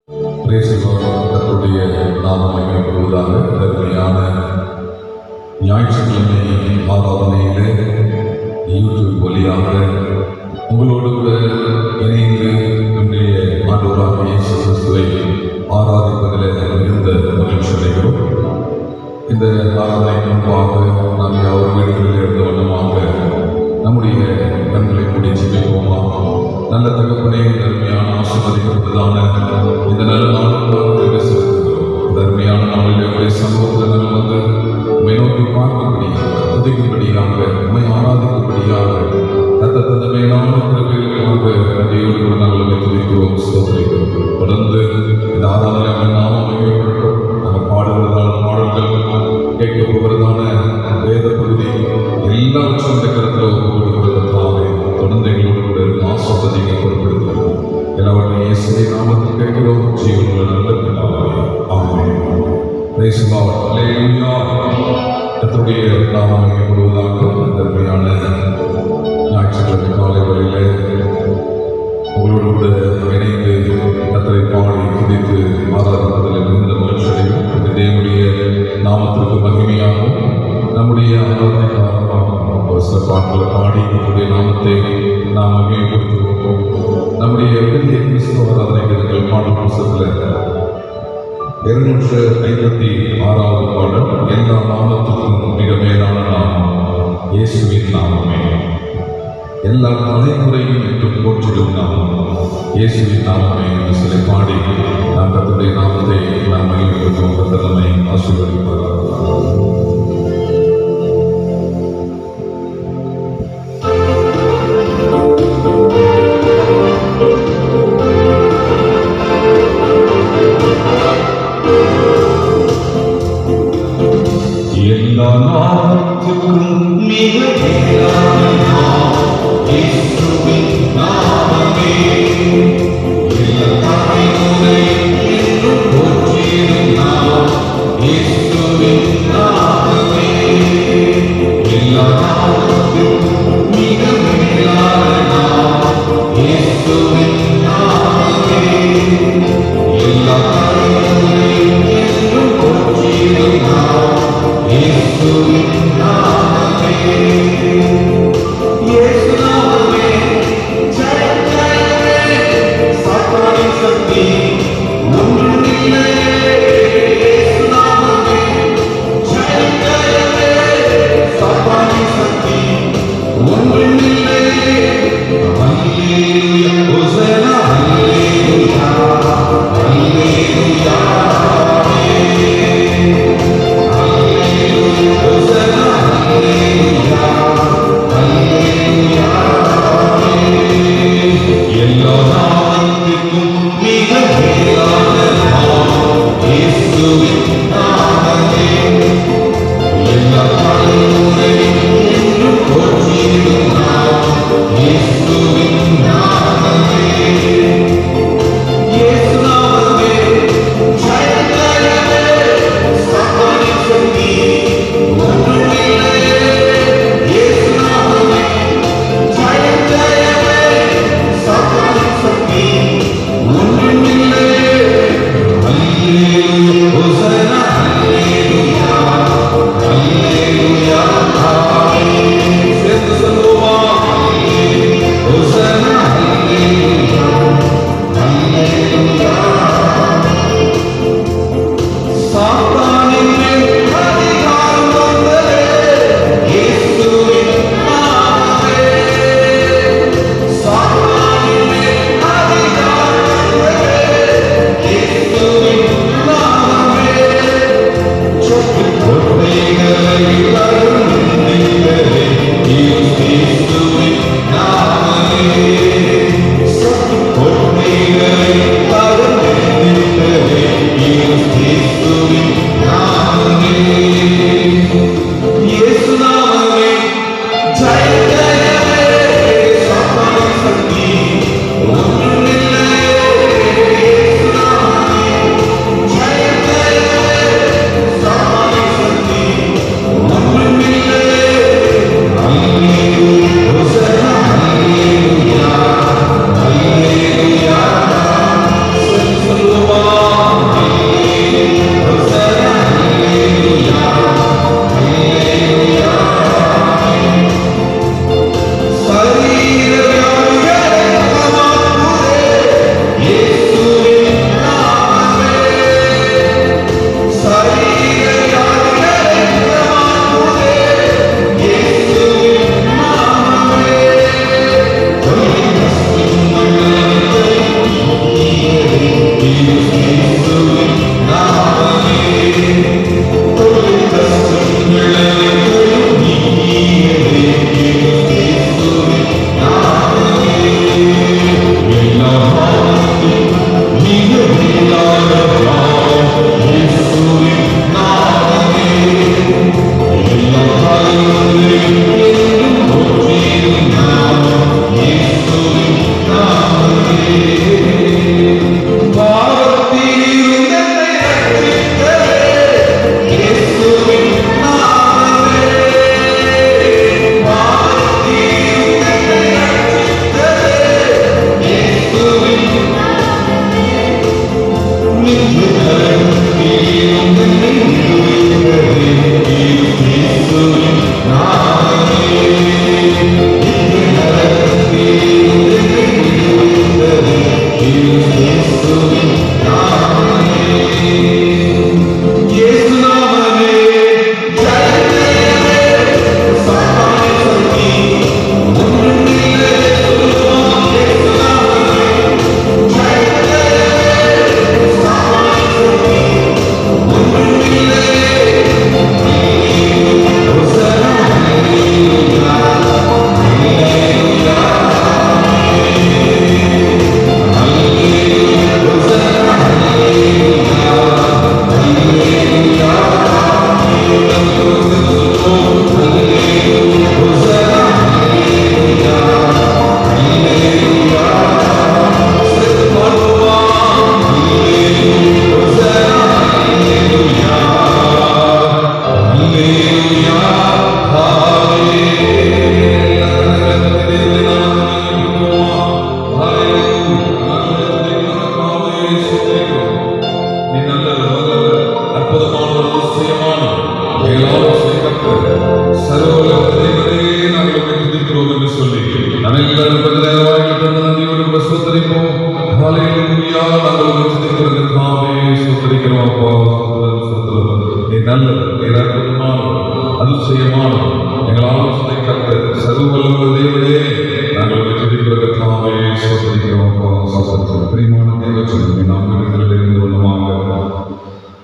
கர்த்தருடைய நாமம் மகிமைப்படுவதாக. அருமையான ஞாயிற்றுக்கிழமை ஆராதனையிலே யூடியூப் வழியாக உங்களோடு கூட இணைந்து இன்றைய ஆண்டவராகிய இயேசு கிறிஸ்துவை ஆராதிப்பதில் மிகுந்த மகிழ்ச்சி அடைகிறோம். இந்த ஆராதனைக்கு முன்பாக நாம் யாரும் வீடுகளில் இருந்த வண்ணமாக நம்முடைய கண்களை மூடி ஜெபிப்போமா. நல்ல தகப்பனே, அருமையான ஆசீர்வதிக்கப்பட்டதான இந்த நல்ல நாளுக்கு செலுத்துகிறோம். அருமையான நாளில் உடைய சமூகத்தில் நாங்கள் வந்து உண்மை நோக்கி பார்க்கும்படியாக, துதிக்கும்படியாக, உண்மை ஆராதிக்கும்படியாக தந்த மேலான கிருபைகளுக்காக நன்றியோடு கூட நாங்கள் துதிக்கிறோம், ஸ்தோத்திரிக்கிறோம். தொடர்ந்து இந்த ஆராதனை நாமம் மகிமைப்பட்டோம். நாங்கள் பாடுகிறதான பாடல்கள், கேட்க போகிறதான வேத பகுதி எல்லாவற்றும் இந்த கருத்தில் ஒப்புக்கொடுக்கிறதாவே தொடர்ந்து எங்களோடு கூட ஆசீர்வதிக்க பொறுப்படுத்துகிறோம். எல்லாவற்றையும் இயேசுவின் நாமத்தில் கேட்கிறோம். ஜீவனுள்ள நல்ல பிதாவே, ஆமென். Praise the Lord. அல்லேலூயா. கர்த்தருடைய நாமம் மகிமைப்படுவதாக. அருமையான ஞாயிற்றுக்கிழமை காலை வேளையிலே உங்களோடு கூட இணைந்து கர்த்தரை பாடி துதித்து ஆராதிப்பதில் மிகுந்த மகிழ்ச்சி அடைகிறோம். இந்த தேவனுடைய நாமத்திற்கு மகிமையாகவும் நம்முடைய ஆராதனைக்கு ஆரம்பமாகவும் சில பாடல்களை பாடி நம்முடைய நாமத்தை நாம் மகிமைப்படுத்துவோம். நம்முடைய பெரிய கிறிஸ்துவ ஆராதனைகள் பாடல் புத்தகத்தில் 256வது பாடல், எல்லா நாமத்துக்கும் மிக மேலான நாமம் இயேசுவின் நாமமே, எல்லா தலைமுறையும் என்று போற்றிடும் நாமம் இயேசுவின் நாமமே என்று சொல்லி பாடி நாம் கர்த்தருடைய நாமத்தை நாம் மகிமைப்படுத்துவோம். கர்த்தர் நம்மை ஆசீர்வதிப்பார். எல்லா நாமத்துக்கும் மிக மேலான நாமம் இயேசுவின் நாமமே, எல்லா தலைமுறையும் என்றும் போற்றிடும் நாமம் இயேசுவின் நாமமே, எல்லா நாமத்துக்கும் மிக மேலான நாமம் இயேசுவின் நாமமே, எல்லா தலைமுறையும் என்றும் போற்றிடும் நாமம் இயேசுவின் நாமமே. இயேசு நாமமே ஜெயம் ஜெயமே, சாத்தானின் சக்தி ஒன்றுமில்லை. இயேசு நாமமே ஜெயம் ஜெயமே, சாத்தானின் சக்தி ஒன்றுமில்லை. அல்லேலூயா, ஹோசன்னா, அல்லேலூயா, அல்லேலூயா. Hosanna, Hallelujah,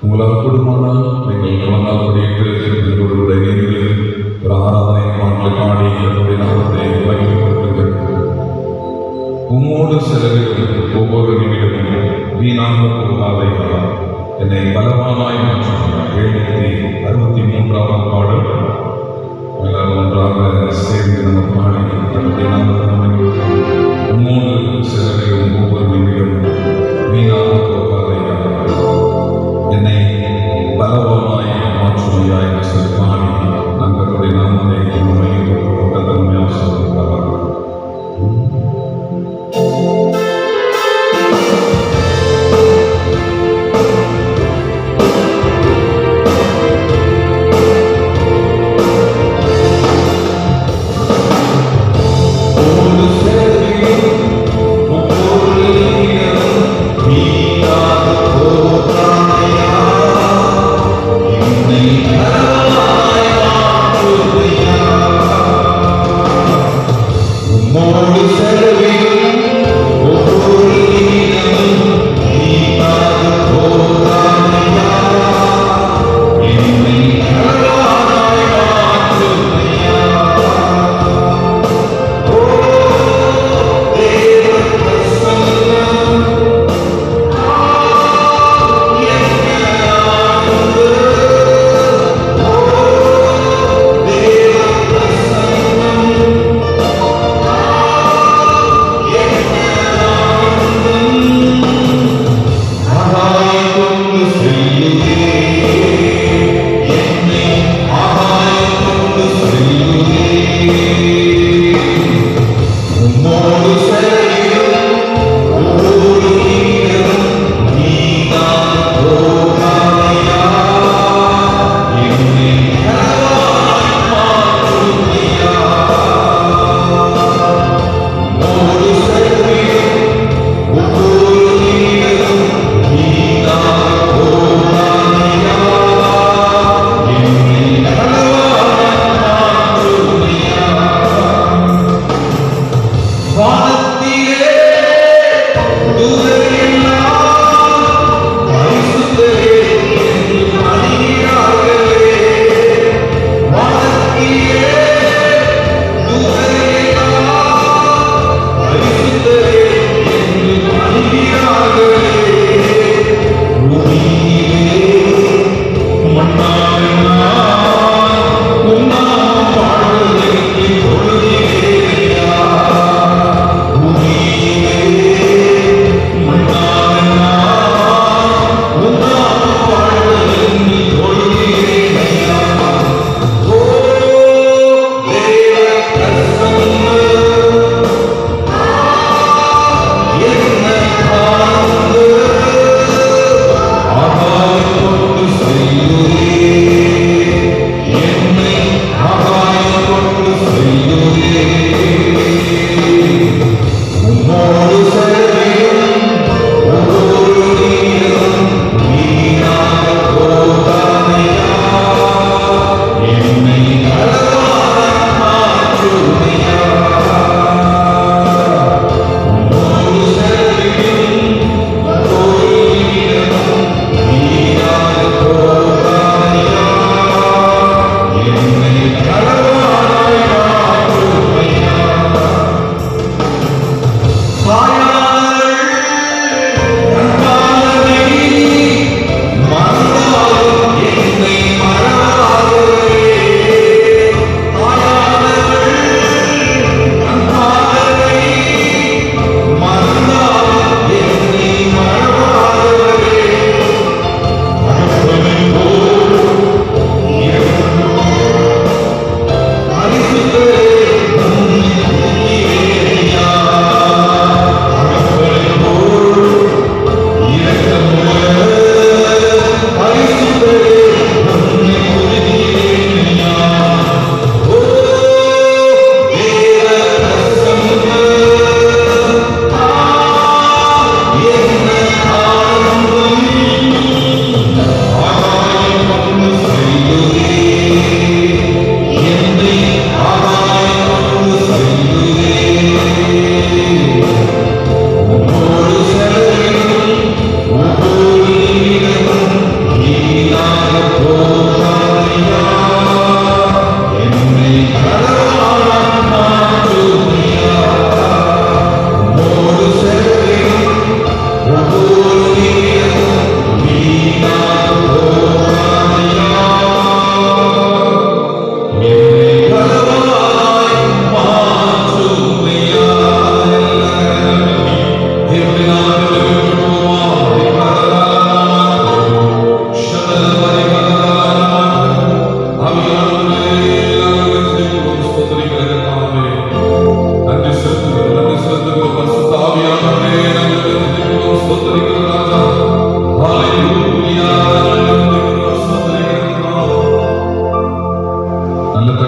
உங்களால் கூடுமானால் நீங்கள் மன்னால் படித்து எங்களுடைய ஒரு ஆராதனை பாடலை பாடி என்னுடைய நாமத்தை மகிமைப்படுத்துங்கள். உம்மோடு செலவிடும் ஒவ்வொரு நிமிடமும் வீணாக போகாதையா என்னை பலவானாய் மாற்றும். 763ஆம் பாடல் எல்லாரும் ஒன்றாக சேர்ந்து நம்ம பாடி என்னுடைய நாமத்தை உம்மோடு செலவிடும் ஒவ்வொரு நிமிடமும் வீணாக போகாதையா என்னை பலவானாய் மாற்றுமையா என்று சொல்லி பாடி தங்களுடைய நாமத்தை மையப்படுத்த தன்மையாக சொல்லியிருக்கிறார்கள். Oh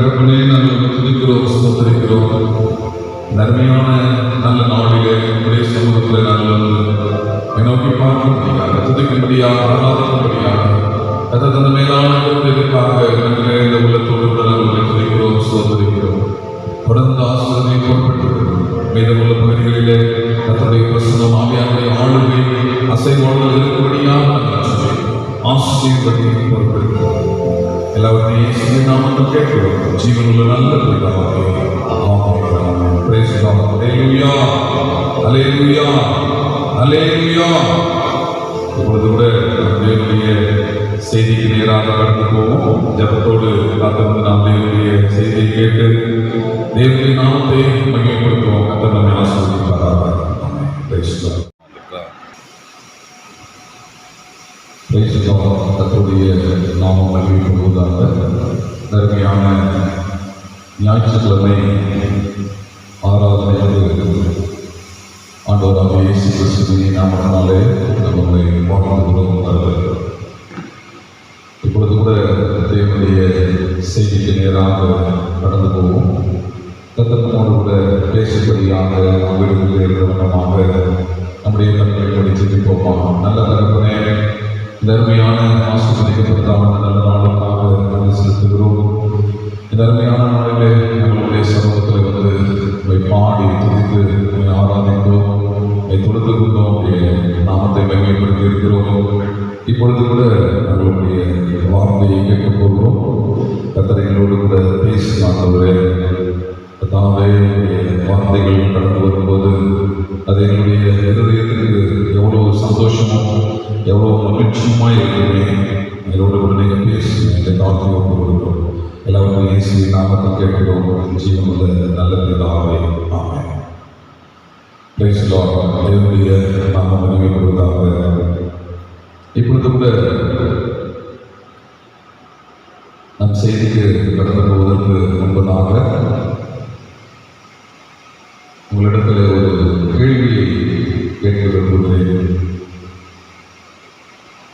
தகப்பனே, நாங்கள் துதிக்கிறோம், ஸ்தோத்திரிக்கிறோம். நன்மையான நல்ல நாளிலே உடைய சமூகத்தில் நாங்கள் வந்து நோக்கி பார்க்கும்படியாக, துதிக்கும்படியாக, ஆராதிக்கும்படியாக தந்த மேலான இதற்காக நிறைந்த உள்ளத்தோடு நாங்கள் துதிக்கிறோம், ஸ்தோத்திரிக்கிறோம். தொடர்ந்து ஆசிரியரை பொறுப்பெடுக்கிறோம். மீதமுள்ள பகுதிகளிலே கர்த்தருடைய பிரசன்னம், ஆவியானுடைய ஆளுகை அசைவோடு இருக்கும்படியாக ஆசீர்வதியை பொறுப்பெடுக்கிறோம். எல்லாவற்றையும் இயேசுவின் நாமத்தில் கேட்கிறோம். ஜீவனுள்ள நல்ல பிதாவே, ஆமென். Praise the Lord. ஹல்லேலூயா, ஹல்லேலூயா, ஹல்லேலூயா. இப்பொழுது கூட தேவனுடைய செய்திக்கு நேராக கடந்து போவோம். ஜபத்தோடு காத்திருந்து நாம் தேவனுடைய செய்தியை கேட்டு தேவனுடைய நாமத்தை மகிமைப்படுத்துவோம். கர்த்தர் நம்மை ஆசீர்வதிப்பாராக. ஆமென். Praise the Lord. Praise the Lord. கர்த்தருடைய நாமம் மகிமைப்படுவதாக. அருமையான ஞாயிற்றுக்கிழமை ஆராதனை ஆண்டவராகிய இயேசு கிறிஸ்துவின் நாமத்தினாலே நம்மை வாழ்த்துகிறோம். இப்பொழுது கூட தேவனுடைய செய்திக்கு நேராக கடந்து போவோம். கர்த்தரோடு கூட பேசும்படியாக வீடுகளில் இருக்கிறவனமாக நம்முடைய கண்களை படித்து ஜெபிப்போமா. நல்ல தகப்பனே, இந்த அருமையான ஆசீர்வதிக்கப்பட்டதான நல்ல நாளுக்காக நன்றி செலுத்துகிறோம். இந்த அருமையான நாளிலே நம்மளுடைய சமூகத்தில் வந்து உங்களை பாடி துதித்து உங்களை ஆராதித்தோம், உங்களை தொழுது கொண்டோம், நாமத்தை மகிமைப்படுத்தி இருக்கிறோம். இப்பொழுது கூட நம்மளுடைய வார்த்தையை கேட்கப் போகிறோம். கர்த்தரைகளோடு கூட பேசினாங்களே தாவே, வார்த்தைகள் கடந்து வரும்போது அது எங்களுடைய இருதயத்திற்கு எவ்வளோ சந்தோஷமும் எவ்வளோ மகிழ்ச்சியுமாய் இருக்கிறே. எங்களோடு கூட நீங்கள் பேசுங்க. எங்களை தாழ்த்தி கொண்டு வருகிறோம். எல்லாருக்கும் இயேசுவின் நாமத்தில் கேட்கிறோம். ஜீவனுள்ள நல்ல பிதாவே, ஆமென். Praise the Lord. தேவனுடைய நாமம் மகிமைப்படுவதாக. இப்பொழுது கூட நம் செய்திக்கு கடந்து போவதற்கு முன்பதாக உங்களிடத்தில் ஒரு கேள்வியை கேட்க விரும்புகிறேன்.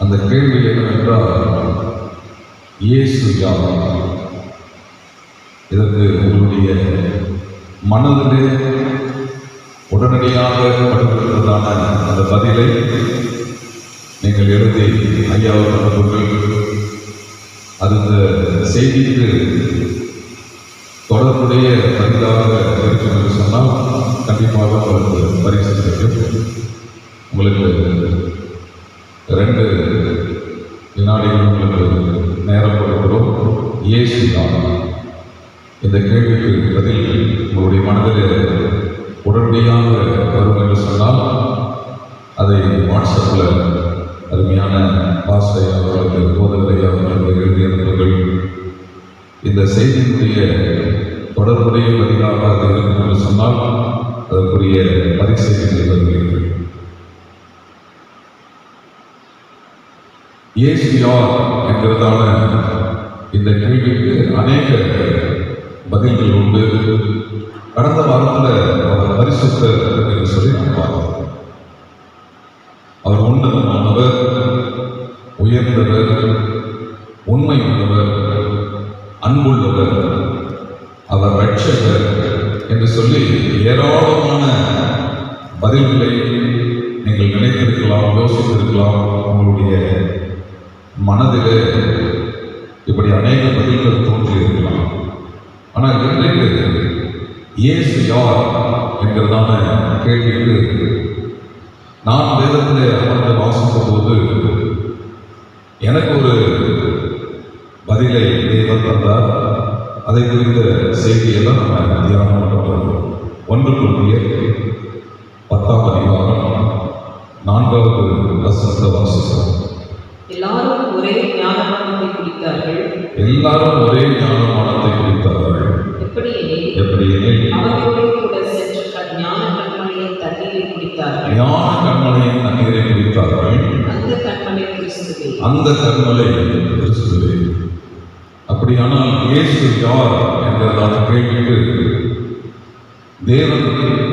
அந்த கேள்வி என்னவென்றால், இயேசு யார்? இதற்கு உங்களுடைய மனதிலே உடனடியாக படுகிறதான அந்த பதிலை நீங்கள் எழுதி ஐயாவுக்கு அனுப்புங்கள். அது இந்த செய்திக்கு தொடர்புடைய பதிலாக இருக்கும் என்று சொன்னால் கண்டிப்பாக உங்களுக்கு பரிசு கிடைக்கும். உங்களுக்கு 2 வினாடிகள் உங்களுக்கு நேரம் கொடுக்கிறோம். இயேசு யார்? இந்த கேள்விக்கு பதில் உங்களுடைய மனதில் உடனடியாக வரும் என்று சொன்னால் அதை வாட்ஸ்அப்பில் அருமையான பாஸ்டர் அவர்களுக்கு, போதகரை அவர்களுக்கு எழுதி அனுப்புங்கள். இந்த செய்தியினுடைய தொடர்புடைய பதிலாக அது இருக்கும் என்று சொன்னால் அதற்குரிய பரிசை நீங்கள் வருவீர்கள். இயேசு யார் என்கிறதான இந்த கேள்விக்கு அநேக பதில்கள் உண்டு. கடந்த வாரத்தில் அவர் பரிசுத்தர் என்று சொல்லி நாம் பார்த்தோம். அவர் உன்னதமானவர், உயர்ந்தவர், உண்மை உள்ளவர், அன்புள்ளவர், அவர் ரட்சகர் என்று சொல்லி ஏராளமான பதில்களை நீங்கள் நினைத்திருக்கலாம், யோசித்திருக்கலாம். உங்களுடைய மனதிலே இப்படி அநேக பதில்கள் தோன்றியிருக்கலாம். ஆனால் இன்றைக்கு இயேசு யார் என்கிறதான கேள்விக்கு நான் வேதத்திலே அமர்ந்து வாசித்த போது எனக்கு ஒரு பதிலை தேவன் தந்தார். அதை குறித்த செய்தியை தான் நம்ம தியானம் பண்ணுறோம். 1 Corinthiயர் 10ஆம் அதிகாரம் 4வது வசனத்தை வாசிக்கிறோம். எல்லாரும் ஒரே ஞானமானத்தை குடித்தார்கள். எல்லாரும் ஒரே ஞானமானத்தை குடித்தார்கள். எப்படியெனில் அவர்களோடு கூட சென்று ஞான கண்மலையின் தண்ணீரை குடித்தார்கள். ஞான கண்மலையின் தண்ணீரை குடித்தார்கள். அந்த கண்மலை கிறிஸ்துவே. அந்த கண்மலை கிறிஸ்துவே. அப்படியானால் இயேசு யார் என்கிறதான கேள்விக்கு தேவன்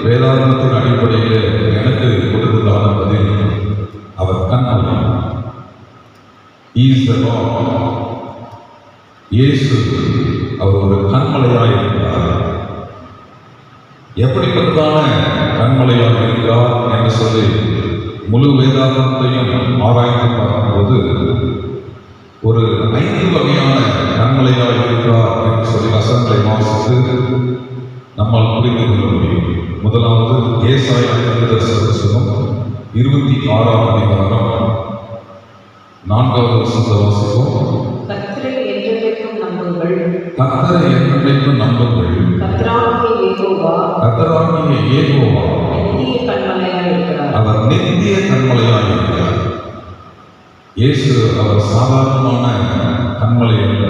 வேதாகமத்தின் அடிப்படையில் எனக்கு கொடுத்ததான பதில், அவர் கண்மலை. He is the Lord. இயேசு அவர் ஒரு கண்மலையாய் இருக்கிறார். எப்படிப்பட்டதான கண்மலையாக இருக்கிறார் என்று சொல்லி முழு வேதாகமத்தையும் ஆராய்ந்து பார்க்கும்போது ஒரு 5 வகையான கண்மலையாக இருக்கிறார் என்று சொல்லி வசனங்களை வாசித்து நம்மால் புரிந்து கொள்ள முடியும். முதலாவது ஏசாயா தீர்க்கதரிசனம் 26ஆம் அதிகாரம் 4வது வசனத்தை வாசிப்போம். கர்த்தரை என்றென்றைக்கும் நம்புங்கள். கர்த்தரை என்றென்றைக்கும் நம்புங்கள். கர்த்தராகிய யெகோவா கர்த்தராகிய யெகோவா நித்திய கன்மலையாய் இருக்கிறார். அவர் நித்திய கண்மலையாய் இருக்கிறார். இயேசு அவர் சாதாரணமான கண்மலை அல்ல,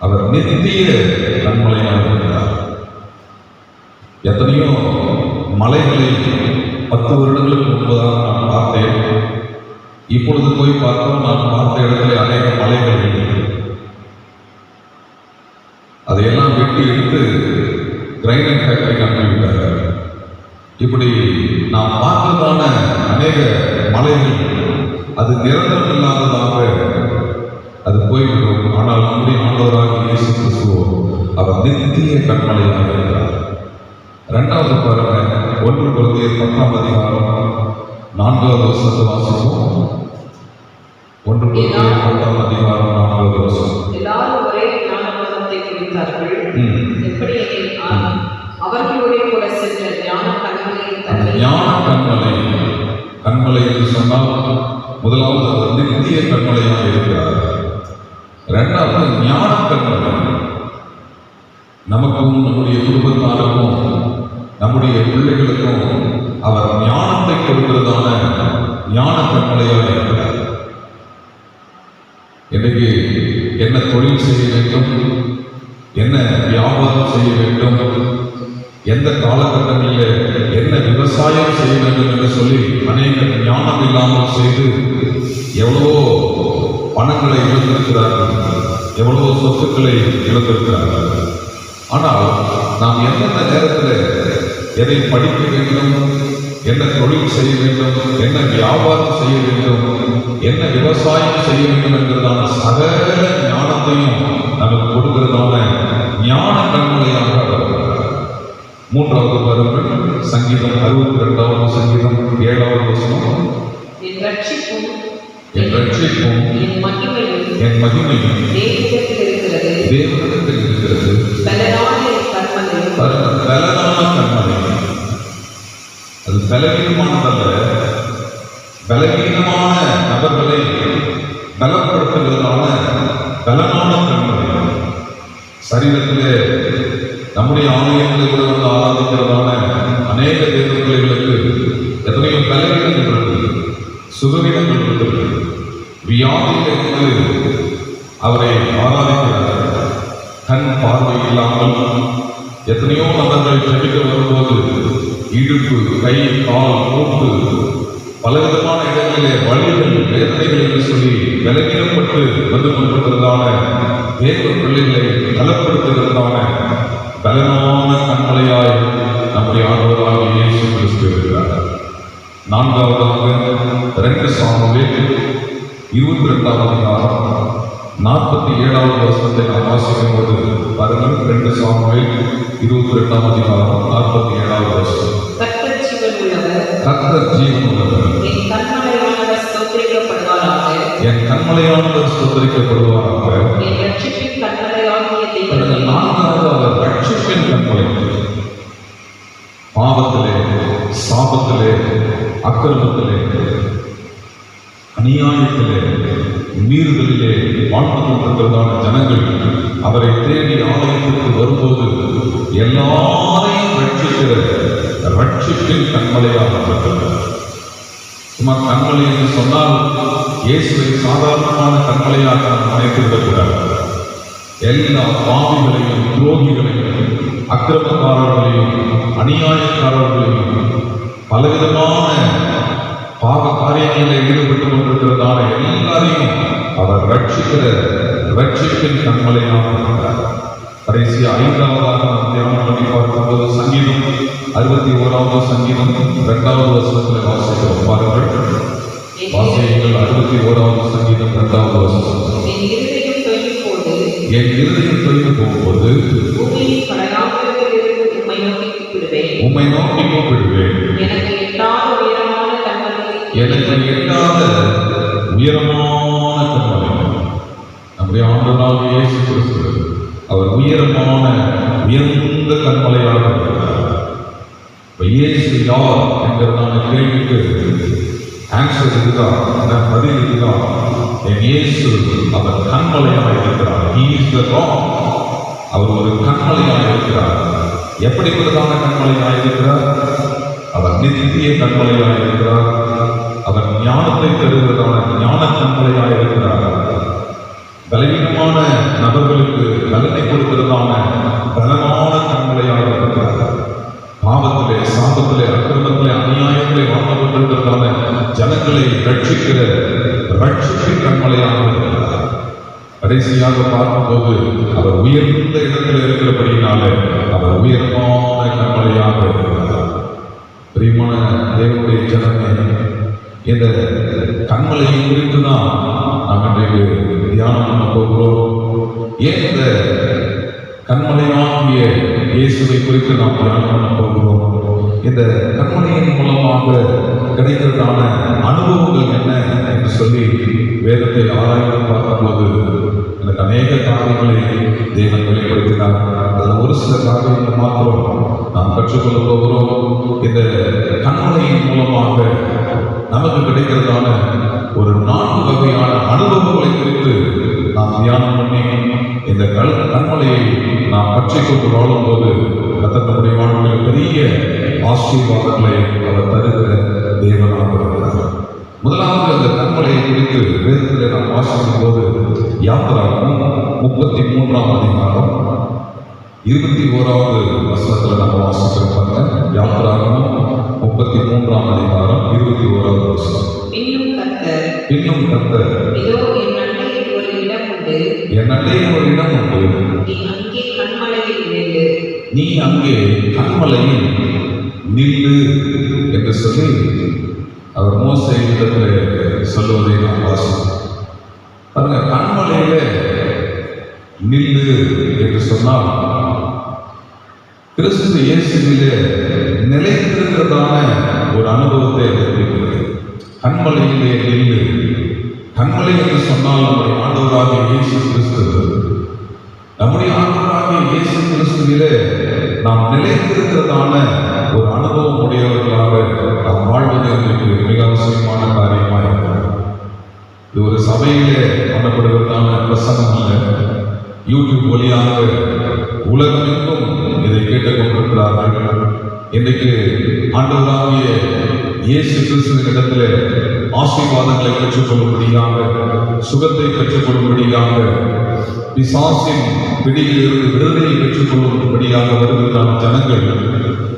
அவர் நித்திய கண்மலையாய் இருக்கிறார். எத்தனையோ மலைகளை 10 வருடங்களுக்கு முன்பதாக நான் பார்த்தேன். இப்பொழுது போய் பார்த்தோம், நான் பார்த்த இடத்துல அநேக மலைகள் இல்லை. அதையெல்லாம் வெட்டி எடுத்து கிரைனைட் ஃபேக்டரிக்கு அனுப்பிவிட்டார்கள். இப்படி நாம் பார்த்ததான அநேக மலைகள் அது நிரந்தரம் இல்லாததாக அது போய்விடும். ஆனால் நம்முடைய ஆண்டவராக இயேசு கிறிஸ்துவோ அவர் நித்திய கண்மலையாக இருக்கிறார். 2வது பாருங்க, 1 கொரிந்தியர் 10ஆம் அதிகாரம் 4வது வசனத்தை வாசிப்போம். 1 கொரிந்தியர் 10ஆம் அதிகாரம் 4வது வசனம். எல்லாரும் ஒரே ஞானபோதத்தை குறித்தார்கள். எப்படி அவர்களோடே கூட சென்ற ஞான கண்மலையின் தன்மை. ஞான கண்மலை, கண்மலை என்று சொன்னால் முதலாவது அவர் நித்திய கண்மலையாக இருக்கிறார். 2வது ஞான கண்மலை. நமக்கும் நம்முடைய குடும்பத்தாருக்கும் நம்முடைய பிள்ளைகளுக்கும் அவர் ஞானத்தை கொடுக்கிறதான ஞான கண்மலையாக இருக்கிறார். இன்றைக்கு என்ன தொழில் செய்ய வேண்டும், என்ன வியாபாரம் செய்ய வேண்டும், எந்த காலகட்டங்களில் என்ன விவசாயம் செய்ய வேண்டும் என்று சொல்லி அநேக ஞானம் இல்லாமல் செய்து எவ்வளவோ பணங்களை இழந்திருக்கிறார்கள், எவ்வளவோ சொத்துக்களை இழந்திருக்கிறார்கள். ஆனால் நாம் எந்தெந்த நேரத்தில் எதை படிக்க வேண்டும், என்ன தொழில் செய்ய வேண்டும், என்ன வியாபாரம் செய்ய வேண்டும், என்ன விவசாயம் செய்ய வேண்டும் என்கிறதான சகல ஞானத்தையும் நமக்கு கொடுக்கிறதான ஞான கண்மலையாக அவர். 3வது பாருங்கள், சங்கீதம் 62வது சங்கீதம் 7வது வசனம். என் ரட்சிப்பும் என் ரட்சிப்பும் என் மகிமையும் தேவனிடத்தில் இருக்கிறது. பலனான என் கன்மலையும். பலனான கண்மலை. அது பலவீனமானதல்ல, பலவீனமான நபர்களை பலப்படுத்துகிறதான பலனான கண்மலை. சரீரத்திலே நம்முடைய ஆலயங்களை கூட வந்து ஆராதிக்கிறதான அநேக தேவ பிள்ளைகளுக்கு எத்தனையோ பலவீனங்கள் இருக்கிறது, சுகவீனங்கள் இருக்கிறது, வியாதியிலிருந்து அவரை ஆராதிக்கிறார்கள். கண் பார்வை இல்லாமல் எத்தனையோ நபர்கள் ஜெபிக்க வரும்போது இடுப்பு, கை, கால், மூட்டு பலவிதமான இடங்களிலே வலிகள், வேதனைகள் என்று சொல்லி பலவீனப்பட்டு வந்து கொண்டிருக்கிறதான தேவ பிள்ளைகளை பலப்படுத்துகிறதான பலனான கண்மலையாய் நம்முடைய ஆண்டவராகிய இயேசு கிறிஸ்து இருக்கிறார். 4வதாக 2 சாமுவேல் 22ஆம் அதிகாரம் 47வது வசனத்தை நாம் வாசிக்கும் போது பாருங்கள். 2 சாமுவேல் 22ஆம் அதிகாரம் 47வது வசனம். கர்த்தர் ஜீவனுள்ளவர். கர்த்தர் ஜீவனுள்ளவர். என் கன்மலையானவர் ஸ்தோத்திரிக்கப்படுவாராக. என் கண்மலையானவர் ஸ்தோத்திரிக்கப்படுவாராக. என் ரட்சிப்பின் கன்மலையாகிய தேவனே. 4வது அவர் ரட்சிப்பின் கண்மலை. பாவத்திலே, சாபத்திலே, அக்கிரமத்திலே, அநியாயத்திலே, மீறுதலிலே வாழ்ந்து கொண்டிருக்கிறதான ஜனங்கள் அவரை தேடி ஆலயத்திற்கு வரும்போது எல்லாரையும் ரட்சிக்கிற ரட்சிப்பின் கண்மலையாக இருக்கிறார். சும்மா கண்மலை என்று சொன்னால் இயேசுவை சாதாரணமான கண்மலையாக நாம் நினைத்திருக்கக்கூடாது. எல்லா பாவிகளையும், துரோகிகளையும், அக்கிரமக்காரர்களையும், அநியாயக்காரர்களையும், பலவிதமான பாவ காரியங்களில் ஈடுபட்டு கொண்டிருக்கிறதான எல்லாரையும் அவர் ரட்சிக்கிற ரட்சிப்பின் கண்மலையாக இருக்கிறார். கடைசி 5வதாக நாம் தியானம் பண்ணி பார்க்கும்போது சங்கீதம் 61வது சங்கீதம் 2வது வசனத்தில் வாசிக்கிறோம். பாருங்கள், வாசியங்கள் 61வது சங்கீதம் 2வது வசனம். என் இருதயம் என் இருதயம் தொய்ந்து போகும்போது பூமியின் கடையாந்திரத்திலிருந்து உம்மை நோக்கி கூப்பிடுவேன். உம்மை நோக்கி கூப்பிடுவேன். எனக்கு எட்டாத உயரமான கண்மலை, எனக்கு எட்டாத உயரமான கண்மலை. நம்முடைய ஆண்டவராகிய இயேசு கிறிஸ்து அவர் உயரமான உயர்ந்த கண்மலையாக இருக்கிறார். இப்ப இயேசு யார் என்கிறதான கேள்விக்கு ஆன்சர் இதுதான், பதில் இதுதான். என் இயேசு அவர் கண்மலையாக இருக்கிறார். He is the rock. அவர் ஒரு கண்மலையாக இருக்கிறார். எப்படிப்பட்டதான கண்மலையாக இருக்கிறார்? அவர் நித்திய கண்மலையாக இருக்கிறார். அவர் ஞானத்தை தருவதான ஞான கண்மலையாக இருக்கிறார். பலவீனமான நபர்களுக்கு பலனை கொடுக்கிறதான பலமான கண்மலையாக இருக்கிறார். பாவத்திலே, சாபத்திலே, அக்கிரமத்திலே, அநியாயத்திலே வாழ்ந்து கொண்டிருக்கிறதான ஜனங்களை ரட்சிக்கிற ரட்சிப்பின் கண்மலையாக இருக்கிறார். கடைசியாக பார்க்கும்போது அவர் உயர்ந்த இடத்தில் இருக்கிறபடினாலே அவர் உயர்வான கண்மலையாக இருக்கிறார். பிரியமான தேவனுடைய ஜனமே, இந்த கண்மலையை குறித்து தான் நாம் இன்றைக்கு தியானம் பண்ண போகிறோம். ஏன் இந்த கண்மலையாகிய இயேசுவை குறித்து நாம் தியானம் பண்ண போகிறோம்? இந்த கண்மலையின் மூலமாக கிடைக்கிறதான அனுபவங்கள் என்ன என்று சொல்லி வேதத்தை ஆராய்ந்து பார்க்கும்போது எனக்கு அநேக காரியங்களை தேவன் வெளிப்படுத்தினார். அதில் ஒரு சில காரியங்கள் மாத்திரம் நாம் கற்றுக்கொள்ள போகிறோம். இந்த கண்மலையின் மூலமாக நமக்கு கிடைக்கிறதான ஒரு 4 வகையான அனுபவங்களை குறித்து நாம் தியானம் பண்ணி இந்த கண்மலையை நாம் பற்றிக்கொண்டு வாழும்போது நம்முடைய வாழ்க்கையில் பெரிய ஆசீர்வாதங்களை அவர் தருகிற தேவனாக இருக்கிறார். முதலாவது அந்த கண்மலையை குறித்து வேதத்தில் நாம் வாசிக்கும் போது யாத்திராகமம் 33ஆம் அதிகாரம் 21வது வசனத்தில் நம்ம வாசிக்கிறோம். யாத்திராகமம் 33ஆம் அதிகாரம் 21வது வசனம். இன்னும் கர்த்தர் இதோ என் அண்டையில் ஒரு இடம் உண்டு, என் அண்டையில் ஒரு இடம் உண்டு, நீ அங்கே கண்மலையில் நில்லு, நீ அங்கே கண்மலையில் நில்லு என்று சொல்லி அவர் மோசேயிடத்தில் சொல்லுவதை நாம் வாசிக்கிறோம். பாருங்க, கண்மலையில நில்லு என்று சொன்னால் கிறிஸ்து இயேசுவிலே நிலைத்திருக்கிறதான ஒரு அனுபவத்தை குறிக்கிறது. கண்மலையிலே நில்லு. கண்மலை என்று சொன்னால் நம்முடைய ஆண்டவராகிய இயேசு கிறிஸ்து. நம்முடைய ஆண்டவராகிய இயேசு கிறிஸ்துவிலே நாம் நிலைத்திருக்கிறதான ஒரு அனுபவம் உடையவர்களாக நாம் வாழ்வது என்பது மிக அவசியமான காரியமாக இருக்கிறது. இது ஒரு சபையிலே பண்ணப்படுவதற்கான பிரசங்கம் அல்ல. யூடியூப் வழியாக உலகமெங்கும் இதை கேட்டுக்கொண்டிருக்கிறார்கள். இன்றைக்கு ஆண்டவராகிய இயேசு கிறிஸ்துவின் இடத்திலே ஆசீர்வாதங்களை பெற்றுக்கொள்ளும்படியாக, சுகத்தை பெற்றுக்கொள்ளும்படியாக, பிசாசின் பிடியிலிருந்து விடுதலையை பெற்றுக்கொள்ளும்படியாக வருகிறான ஜனங்கள்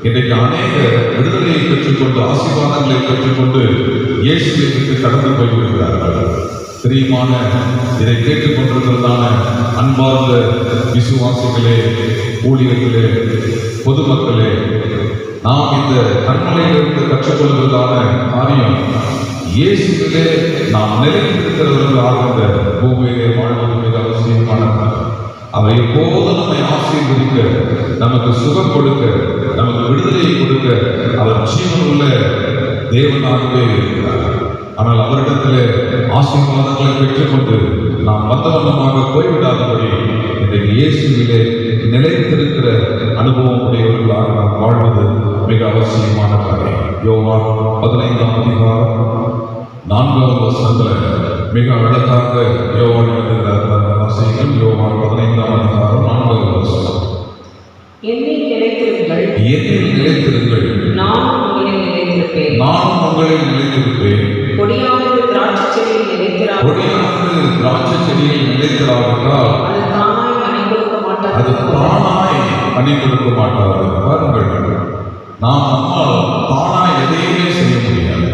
இன்றைக்கு அநேக விடுதலையை பெற்றுக்கொண்டு ஆசீர்வாதங்களை பெற்றுக்கொண்டு இயேசுவிற்கு கடந்து போய்விடுகிறார்கள். பிரியமான இதை கேட்டுக்கொண்டிருக்கிறதான அன்பார்ந்த விசுவாசிகளே, ஊழியர்களே, பொதுமக்களே, நாம் இந்த கண்மலையிலிருந்து கற்றுக்கொள்வதான காரியம் இயேசுவிலே நாம் நிலைத்திருக்கிறவர்களாக இந்த பூமியிலே வாழ்வது மிக அவசியமானது. அவர் எப்போதும் நம்மை ஆசீர்வதிக்க, நமக்கு சுகம் கொடுக்க, நமக்கு விடுதலையை கொடுக்க அவர் ஜீவனுள்ள தேவனாகவே இருக்கிறார். ஆனால் அவரிடத்தில் ஆசீர்வாதங்களை பெற்றுக்கொண்டு நாம் வந்தவண்ணமாக போய்விடாதபடி இன்றைக்கு இயேசுவிலே நிலைத்திருக்கிற அனுபவம் உடையவர்களாக நாம் வாழ்வது மிக அவசியமான காரியம். யோவான் 15ஆம் அதிகாரம் 4வது வசனத்தில் மிக அழகாக யோவான் எழுதுகிறார். வாசியுங்கள். யோவான் 15ஆம் அதிகாரம் 4வது வசனம். என்னில் நிலைத்திருங்கள், என்னில் நிலைத்திருங்கள், நானும் உங்களில் நிலைத்திருப்பேன். நானும் உங்களில் நிலைத்திருப்பேன். கொடியானது திராட்சை செடியில் நிலைத்திராது, கொடியானது திராட்சை செடியில் நிலைத்திராவிட்டால் அது தானாய் கனி கொடுக்க மாட்டாது. அது தானாய் கனி கொடுக்க மாட்டாது. பாருங்கள், நாம் நம்மால் தானாய் எதையுமே செய்ய முடியாது.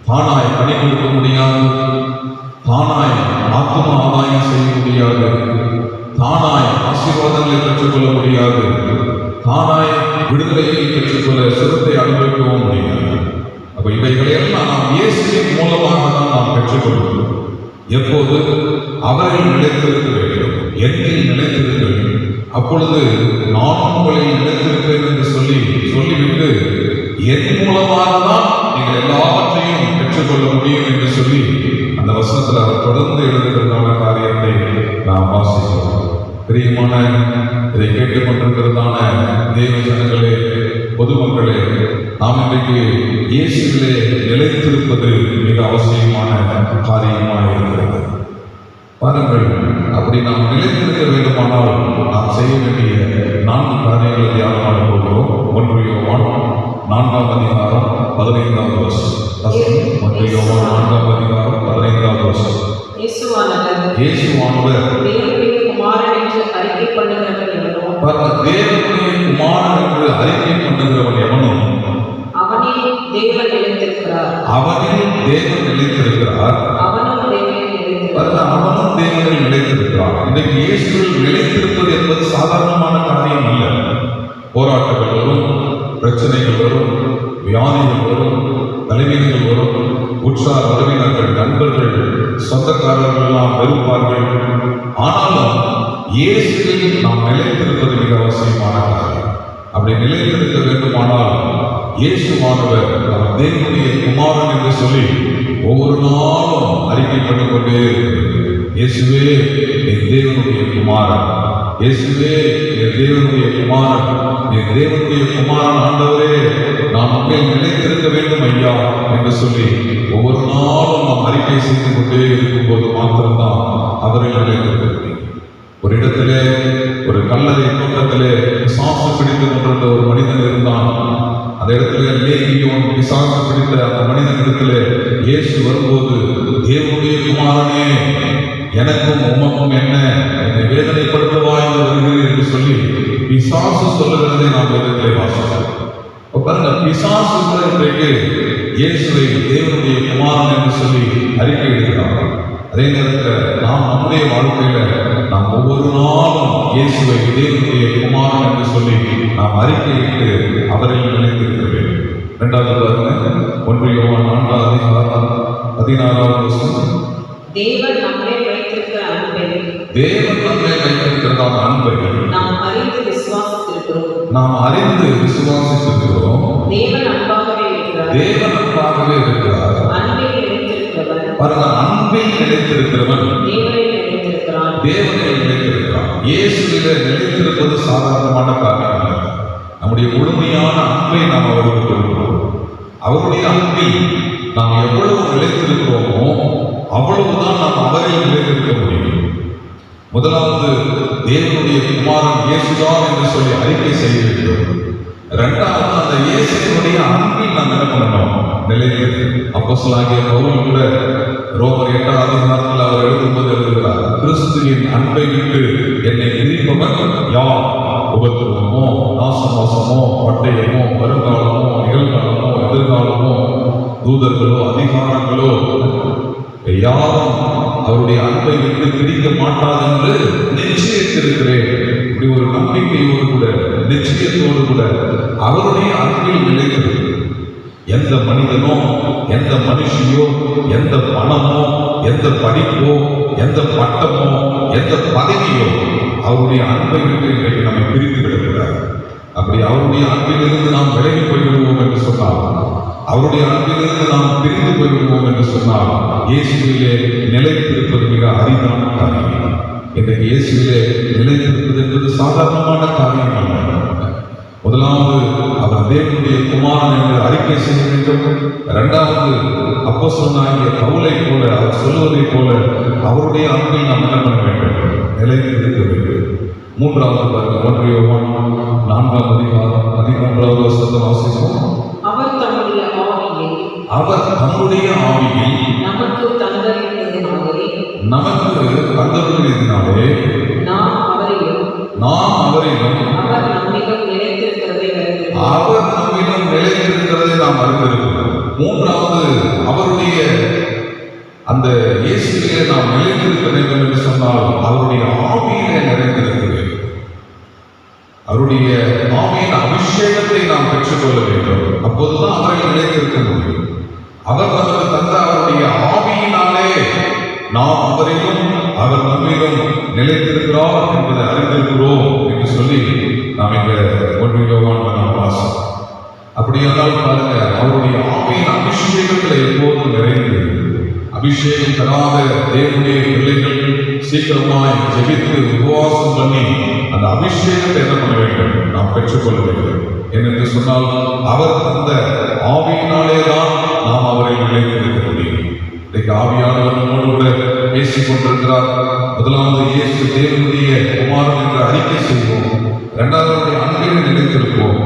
தானாய் கனி கொடுக்க முடியாது, தானாய் ஆத்ம ஆதாயம் செய்ய முடியாது, தானாய் ஆசீர்வாதங்களை பெற்றுக்கொள்ள முடியாது, தானாய் விடுதலையை பெற்றுக்கொள்ள சுகத்தை அனுபவிக்கவும் முடியாது. அப்ப இவைகளையெல்லாம் நாம் இயேசுவின் மூலமாக தான் நாம் பெற்றுக்கொள்கிறோம். எப்போது அவர்கள் நிலைத்திருக்க வேண்டும். என்னில் நிலைத்திருங்கள், அப்பொழுது நானும் உங்களில் நிலைத்திருப்பேன் என்று சொல்லிவிட்டு என் மூலமாக தான் நீங்கள் எல்லாவற்றையும் பெற்றுக்கொள்ள முடியும் என்று சொல்லி அந்த வசனத்தில் அவர் தொடர்ந்து எழுதுகிறதான காரியத்தை நாம் வாசிக்கிறோம். பிரியமான இதை கேட்டுக்கொண்டிருக்கிறதான தேவ ஜனங்களே, பொதுமக்களே, நாம் இன்றைக்கு இயேசுவிலே நிலைத்திருப்பது மிக அவசியமான காரியமாக இருக்கிறது. பாருங்கள், அப்படி நாம் நிலைத்திருக்க வேண்டுமானால் நாம் செய்ய வேண்டிய 4 காரியங்களை தியானம் போகிறோம். 1 யோவான் 4ஆம் அதிகாரம் 15வது வசனம். 1 யோவான் 4ஆம் அதிகாரம் 15வது வசனம். இயேசுவானவர் தேவனுடைய குமாரன் என்று அறிக்கை பண்ணுகிறவன் எவனோ, தேவனுடைய குமாரன் என்று அறிக்கை பண்ணுகிறவன் எவனோ அவனில் தேவன் நிலைத்திருக்கிறார், அவனில் தேவன் நிலைத்திருக்கிறார், அவனும் தேவனில் நிலைத்திருக்கிறார். அவனும் தேவனில் நிலைத்திருக்கிறார். இன்றைக்கு இயேசுவில் நிலைத்திருப்பது என்பது சாதாரணமான காரியம் அல்ல. போராட்டங்கள் வரும், பிரச்சனைகள் வரும், வியாதிகள் வரும், தலைவீனங்கள் வரும், உற்றார் உறவினர்கள், நண்பர்கள், சொந்தக்காரர்கள் எல்லாம் வெறுப்பார்கள். ஆனாலும் இயேசுவில் நாம் நிலைத்திருப்பது மிக அவசியமான காரியம். அப்படி நிலைத்திருக்க வேண்டுமானால் இயேசுவானவர் அவர் தேவனுடைய குமாரன் என்று சொல்லி ஒவ்வொரு நாளும் அறிக்கை பண்ணிக்கொண்டே இயேசுவே என் தேவனுடைய குமாரன், இயேசுவே என் தேவனுடைய குமாரன், என் தேவனுடைய குமாரன் ஆண்டவரே, நாம் உண்மையில் நிலைத்திருக்க வேண்டும் ஐயா என்று சொல்லி ஒவ்வொரு நாளும் நாம் அறிக்கை செய்து கொண்டே இருக்கும்போது மாத்திரம்தான் அவரில் நிலைத்திருக்க. ஒரு இடத்திலே, ஒரு கல்லறை தோட்டத்திலே பிசாசு பிடித்து கொண்டிருந்த ஒரு மனிதன் இருந்தான். அந்த இடத்துல லேகியோன் பிசாசு பிடித்த அந்த மனிதன் இடத்திலே இயேசு வரும்போது, தேவனுடைய குமாரனே, எனக்கும் உமக்கும் என்ன, என்னை வேதனைப்படுத்தவா என்று வருகிறேன் என்று சொல்லி பிசாசு சொல்லுகிறதை நாம் இடத்திலே வாசிக்கிறோம். பாருங்க, பிசாசு இன்றைக்கு இயேசுவை தேவனுடைய குமாரன் என்று சொல்லி அறிக்கை எடுக்கிறார். அதே நேரத்தில் நாம் நம்முடைய வாழ்க்கையில நாம் ஒவ்வொரு நாளும் இயேசுவை தேவனுடைய குமாரன் என்று சொல்லி நாம் அறிக்கையிட்டு அவரில் நிலைத்திருக்க வேண்டும். 2வது பாருங்க, 1 யோவான் 4ஆம் அதிகாரம் 16வது வசனம். தேவன் நம்மை வைத்திருக்கிற அன்பை, தேவன் நம்மை வைத்திருக்கிறதான அன்பை நாம் அறிந்து விசுவாசித்திருக்கிறோம். தேவன் அன்பாகவே இருக்கிறார். தேவன் அன்பாகவே இருக்கிறார். அன்பில் நிலைத்திருக்கிறவன், பாருங்க, அன்பில் நிலைத்திருக்கிறவன் தேவனில் நிலைத்திருக்கிறான். தேவனில் நிலைத்திருக்கிறான். இயேசுவிலே நிலைத்திருப்பது சாதாரணமான காரியம் அல்ல. நம்முடைய முழுமையான அன்பை நாம் அவருக்கு கொடுக்கிறோம். அவருடைய அன்பில் நாம் எவ்வளவு நிலைத்திருக்கிறோமோ அவ்வளவுதான் நாம் அவரில் நிலைத்திருக்க முடியும். முதலாவது, தேவனுடைய குமாரன் இயேசுதான் என்று சொல்லி அறிக்கை செய்ய வேண்டும். 2வது, அந்த இயேசுவினுடைய அன்பில் நாம் என்ன பண்ணணும், நிலைத்திருக்கு. அப்போஸ்தலனாகிய பவுல் கூட ரோமர் 8ஆம் அதிகாரத்தில் அவர் எழுதும்போது எழுதுகிறார், கிறிஸ்துவின் அன்பை விட்டு என்னை பிரிப்பவன் யார்? உபத்திரவமோ, நாசமோசமோ, பட்டயமோ, வருங்காலமோ, நிகழ்காலமோ, எதிர்காலமோ, தூதர்களோ, அதிகாரங்களோ, யாரும் அவருடைய அன்பை விட்டு பிடிக்க மாட்டாது என்று நிச்சயித்திருக்கிறேன். இப்படி ஒரு நம்பிக்கையோடு கூட, நிச்சயத்தோடு கூட அவருடைய அன்பில் நிலைத்திருக்கு. எந்த மனிதனோ, எந்த மனுஷியோ, எந்த பணமோ, எந்த படிப்போ, எந்த பட்டமோ, எந்த பதவியோ அவருடைய அன்பை விட்டு இன்றைக்கு நம்மை பிரித்து விடக்கூடாது. அப்படி அவருடைய அன்பிலிருந்து நாம் விலகி போய்விடுவோம் என்று சொன்னால், அவருடைய அன்பிலிருந்து நாம் பிரிந்து போய்விடுவோம் என்று சொன்னால், இயேசுவிலே நிலைத்திருப்பது மிக அரிதான காரியம். இன்றைக்கு இயேசுவிலே நிலைத்திருப்பது என்பது சாதாரணமான காரியம் அல்ல. முதலாவது, அவர் தேவனுடைய குமாரன் என்று அறிக்கை செய்ய வேண்டும். 2வது, அப்போஸ்தலனாகிய பவுலை போல, அவர் சொல்வதை போல அவருடைய அன்பில் நாம் என்ன பண்ண வேண்டும், நிலைத்திருக்க வேண்டும். 3வது பாருங்க, 1 யோவான் 4ஆம் அதிகாரம் 13வது வசனத்தை வாசிப்போம். அவர் தம்முடைய ஆவியில் நமக்கு தந்தருளினதினாலே நாம் அவரிலும் அவர் நம்மிடம் நிலைத்திருக்கிறதை நாம் அறிந்திருக்கிறோம். 3வது, அவருடைய அந்த இயேசுவிலே நாம் நிலைத்திருக்க வேண்டும் என்று சொன்னால் அவருடைய ஆவியிலே நிறைந்திருக்க வேண்டும். அவருடைய ஆவியின் அபிஷேகத்தை நாம் பெற்றுக்கொள்ள வேண்டும். அப்போதுதான் அவரை நிலைத்திருக்க முடியும். அவர் நமக்கு தந்த அவருடைய ஆவியினாலே நாம் அவரிலும் அவர் நம்மிலும் நிலைத்திருக்கிறார் என்பதை அறிந்திருக்கிறோம் என்று சொல்லி நாம் இங்க 1 யோவான்ல நாம் வாசிக்கிறோம். அப்படியானால் பாருங்க, அவருடைய ஆவியின் அபிஷேகத்தில் எப்போதும் நிறைந்து அபிஷேகம் தராத தேவனுடைய பிள்ளைகள் சீக்கிரமாய் ஜெபித்து உபவாசம் பண்ணி அந்த அபிஷேகத்தை என்ன பண்ண வேண்டும்? நாம் பெற்றுக்கொள்ள வேண்டும். என்னென்று சொன்னால், அவர் அந்த ஆவியினாலே தான் நாம் அவரை நிலைத்திருக்க முடியும். இன்றைக்கு ஆவியானவர் நம்மோடு கூட பேசிக் கொண்டிருக்கிறார். முதலாவது இயேசு தேவனுடைய குமாரன் என்று அறிக்கை செய்வோம். இரண்டாவது அன்பில் நிலைத்திருப்போம்.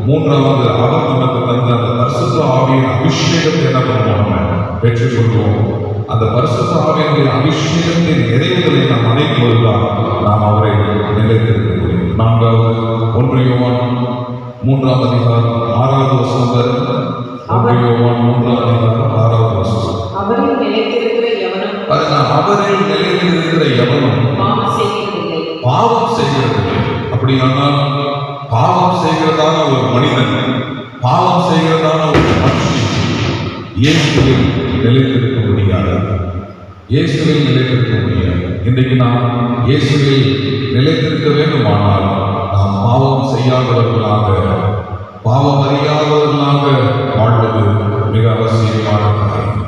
மூன்றாவது அவர் நமக்கு தந்த அந்த பரிசுத்த ஆவியின் அபிஷேகத்தை என்ன பண்ணுவோம்? பெற்றுக்கொள்வோம். அந்த பரிசுத்த ஆவியினுடைய அபிஷேகத்தின் நிறைவுகளை நாம் அடைக்கும் பொழுதுதான் நாம் அவரை நிலைத்திருக்க முடியும். நான்காவது 1 யோவான் 3ஆம் அதிகாரம் 6வது வசனம். 1 யோவான் 3ஆம் அதிகாரம் 6வது வசனம். அவரில் நிலைத்திருக்கிற எவனும் அவரில் நிலைத்திருக்கிற எவனும் பாவம் செய்கிறதில்லை. அப்படியானால் பாவம் செய்கிறதான ஒரு மனிதன், பாவம் செய்கிறதான ஒரு மனுஷன் இயேசுவில் நிலைத்திருக்க முடியாது. இயேசுவில் நிலைத்திருக்க முடியாது. இன்றைக்கு நாம் இயேசுவில் நிலைத்திருக்க வேண்டுமானால் நாம் பாவம் செய்யாதவர்களாக, பாவம் அறியாதவர்களாக வாழ்வது மிக அவசியமான காரியம்.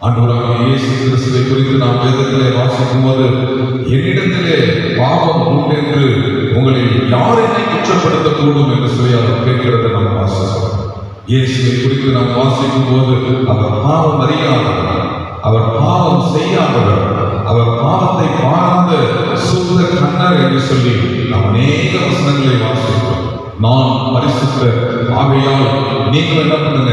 ஆண்டவராகிய இயேசு கிறிஸ்துவை குறித்து நாம் வேதத்திலே வாசிக்கும் போது, என்னிடத்திலே பாவம் உண்டு என்று உங்களில் யார் என்னை குற்றப்படுத்தக்கூடும் என்று சொல்லி அவர் கேட்கிறதை நாம் வாசிக்கிறோம். இயேசுவை குறித்து நாம் வாசிக்கும் போது, அவர் பாவம் அறியாதவர், அவர் பாவம் செய்யாதவர், அவர் பாவத்தை பாராத சுத்த கண்ணர் என்று சொல்லி நாம் அநேக வசனங்களை வாசிக்கிறோம். நான் பரிசுத்த ஆகையால் நீங்கள் என்ன பண்ணுங்க,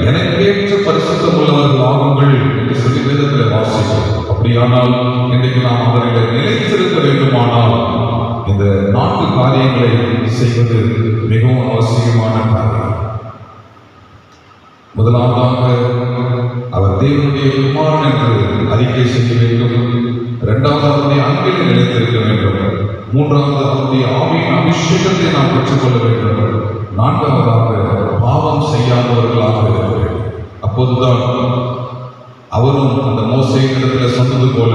எனக்கேற்ற பரிசுத்தம் உள்ளவர்கள் ஆகுங்கள் என்று சொல்லி வேதத்தில் வாசிக்கிறோம். அப்படியானால் இன்றைக்கு நாம் அவர்களை நிலைத்திருக்க வேண்டுமானால் இந்த 4 காரியங்களை செய்வது மிகவும் அவசியமான காரியம். முதலாவதாக அவர் தேவனுடைய குமாரன் என்று அறிக்கை செய்ய வேண்டும். இரண்டாவது அவருடைய அன்பில் நிலைத்திருக்க வேண்டும். மூன்றாவது அவருடைய ஆவியின் அபிஷேகத்தை நாம் பெற்றுக்கொள்ள வேண்டும். நான்காவதாக பாவம் செய்யாதவர்களாக இருக்க வேண்டும். அப்போதுதான் அவரும் அந்த மோசேயிடத்தில் சொன்னது போல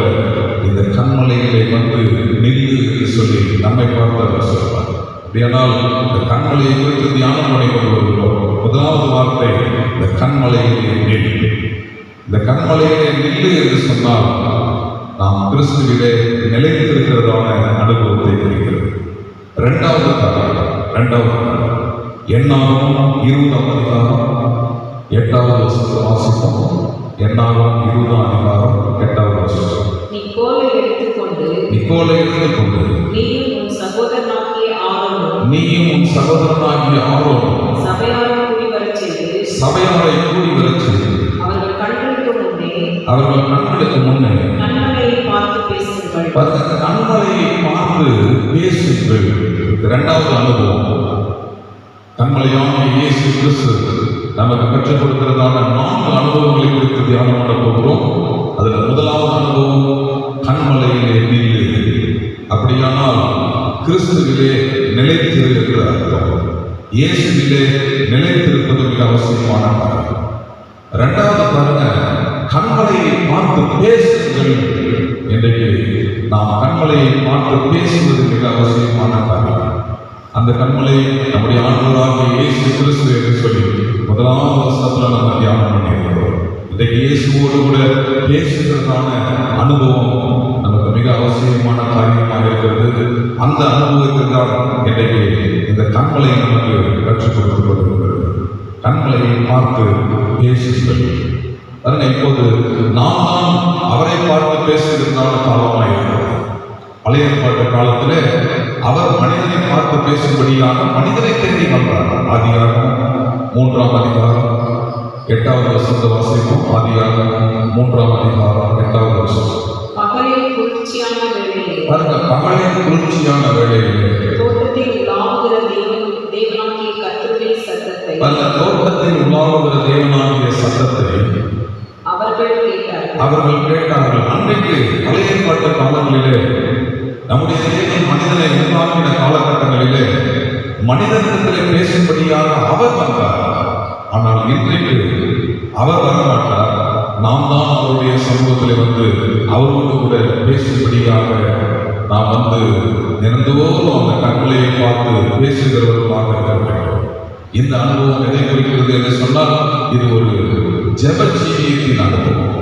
இந்த கண்மலைகளை வந்து நில்லு என்று சொல்லி நம்மை பார்த்து அவர் சொல்வார். அப்படியானால் இந்த கண்மலையை குறித்து தியானம் பண்ணி கொண்டு வருகிறோம். முதலாவது வார்த்தை இந்த கண்மலையிலே நில்லு. இந்த கண்மலையிலே நில்லு என்று சொன்னால் நாம் கிறிஸ்துவிலே நிலைத்திருக்கிறதான அனுபவத்தை குறிக்கிறது. இரண்டாவது எண்ணாகமம் 20ஆம் அதிகாரம் 8வது வசனத்தை வாசிப்போம். எண்ணாகமம் 20ஆம் அதிகாரம் 8வது வசனம். நீ கோலை எடுத்துக்கொண்டு நீயும் உன் சகோதரனாகிய ஆரோனும் சபையாரை கூடி வரச் செய்து அவர்கள் கண்களுக்கு முன்னே கண்மலையை பார்த்து பேசுங்கள். இரண்டாவது அனுபவம், கண்மலையான இயேசு கிறிஸ்து நமக்கு கற்றுக் கொடுக்கிறதான 4 அனுபவங்களை குறித்து தியானம் பண்ண போகிறோம். அதுல முதலாவது அனுபவம் கண்மலையிலே நில்லு. அப்படியானால் கிறிஸ்துவிலே நிலைத்திருக்கிற அர்த்தம், இயேசுவிலே நிலைத்திருப்பது மிக அவசியமான காரியம். இரண்டாவது பாருங்க, கண்மலையை பார்த்து பேசுங்கள். இன்றைக்கு நாம் கண்மலையை பார்த்து பேசுவது மிக அவசியமான காரியம். அந்த கண்மலை நம்முடைய ஆண்டவராகிய இயேசு கிறிஸ்து என்று சொல்லி முதலாவது வசனத்தில் நம்ம தியானம் பண்ணியிருக்கிறோம். இன்றைக்கு இயேசுவோடு கூட பேசுகிறதான அனுபவம் நமக்கு மிக அவசியமான காரியமாக இருக்கிறது. அந்த அனுபவத்தில் தான் இன்றைக்கு இந்த கண்மலை நமக்கு கற்றுக் கொடுத்து கொண்டிருக்கிறது. கண்மலையை பார்த்து பேசுங்கள். பாருங்க, இப்போது நாம் தான் அவரை பார்த்து பேசுகிறதான காலமாக இருக்கிறது. பழைய ஏற்பாட்டு காலத்திலே அவர் மனிதனை பார்த்து பேசும்படியாக மனிதனை தேடி வந்தார். ஆதியாகமம் 3ஆம் அதிகாரம் 8வது வசனத்தை வாசிப்போம். ஆதியாகமம் 3ஆம் அதிகாரம் 8வது வசனம். பகலில் குளிர்ச்சியான வேளையிலே தோட்டத்தில் உலாவுகிற தேவனாகிய கர்த்தருடைய சத்தத்தை அவர்கள் கேட்டார்கள். அன்றைக்கு பழைய ஏற்பாட்டு காலங்களிலே நம்முடைய தேவன் மனிதனை உருவாக்கின காலகட்டங்களிலே மனிதனிடத்திலே பேசும்படியாக அவர் வந்தார். ஆனால் இன்றைக்கு அவர் வரமாட்டார். நாம் தான் அவருடைய சமூகத்தில் வந்து அவரோடு கூட பேசும்படியாக நாம் தினந்தோறும் அந்த கண்மலையை பார்த்து பேசுகிறவர்களாக இருக்க வேண்டும். இந்த அனுபவம் எதை குறிக்கிறது என்று சொன்னால் இது ஒரு ஜெப ஜீவியத்தின் அனுபவம்.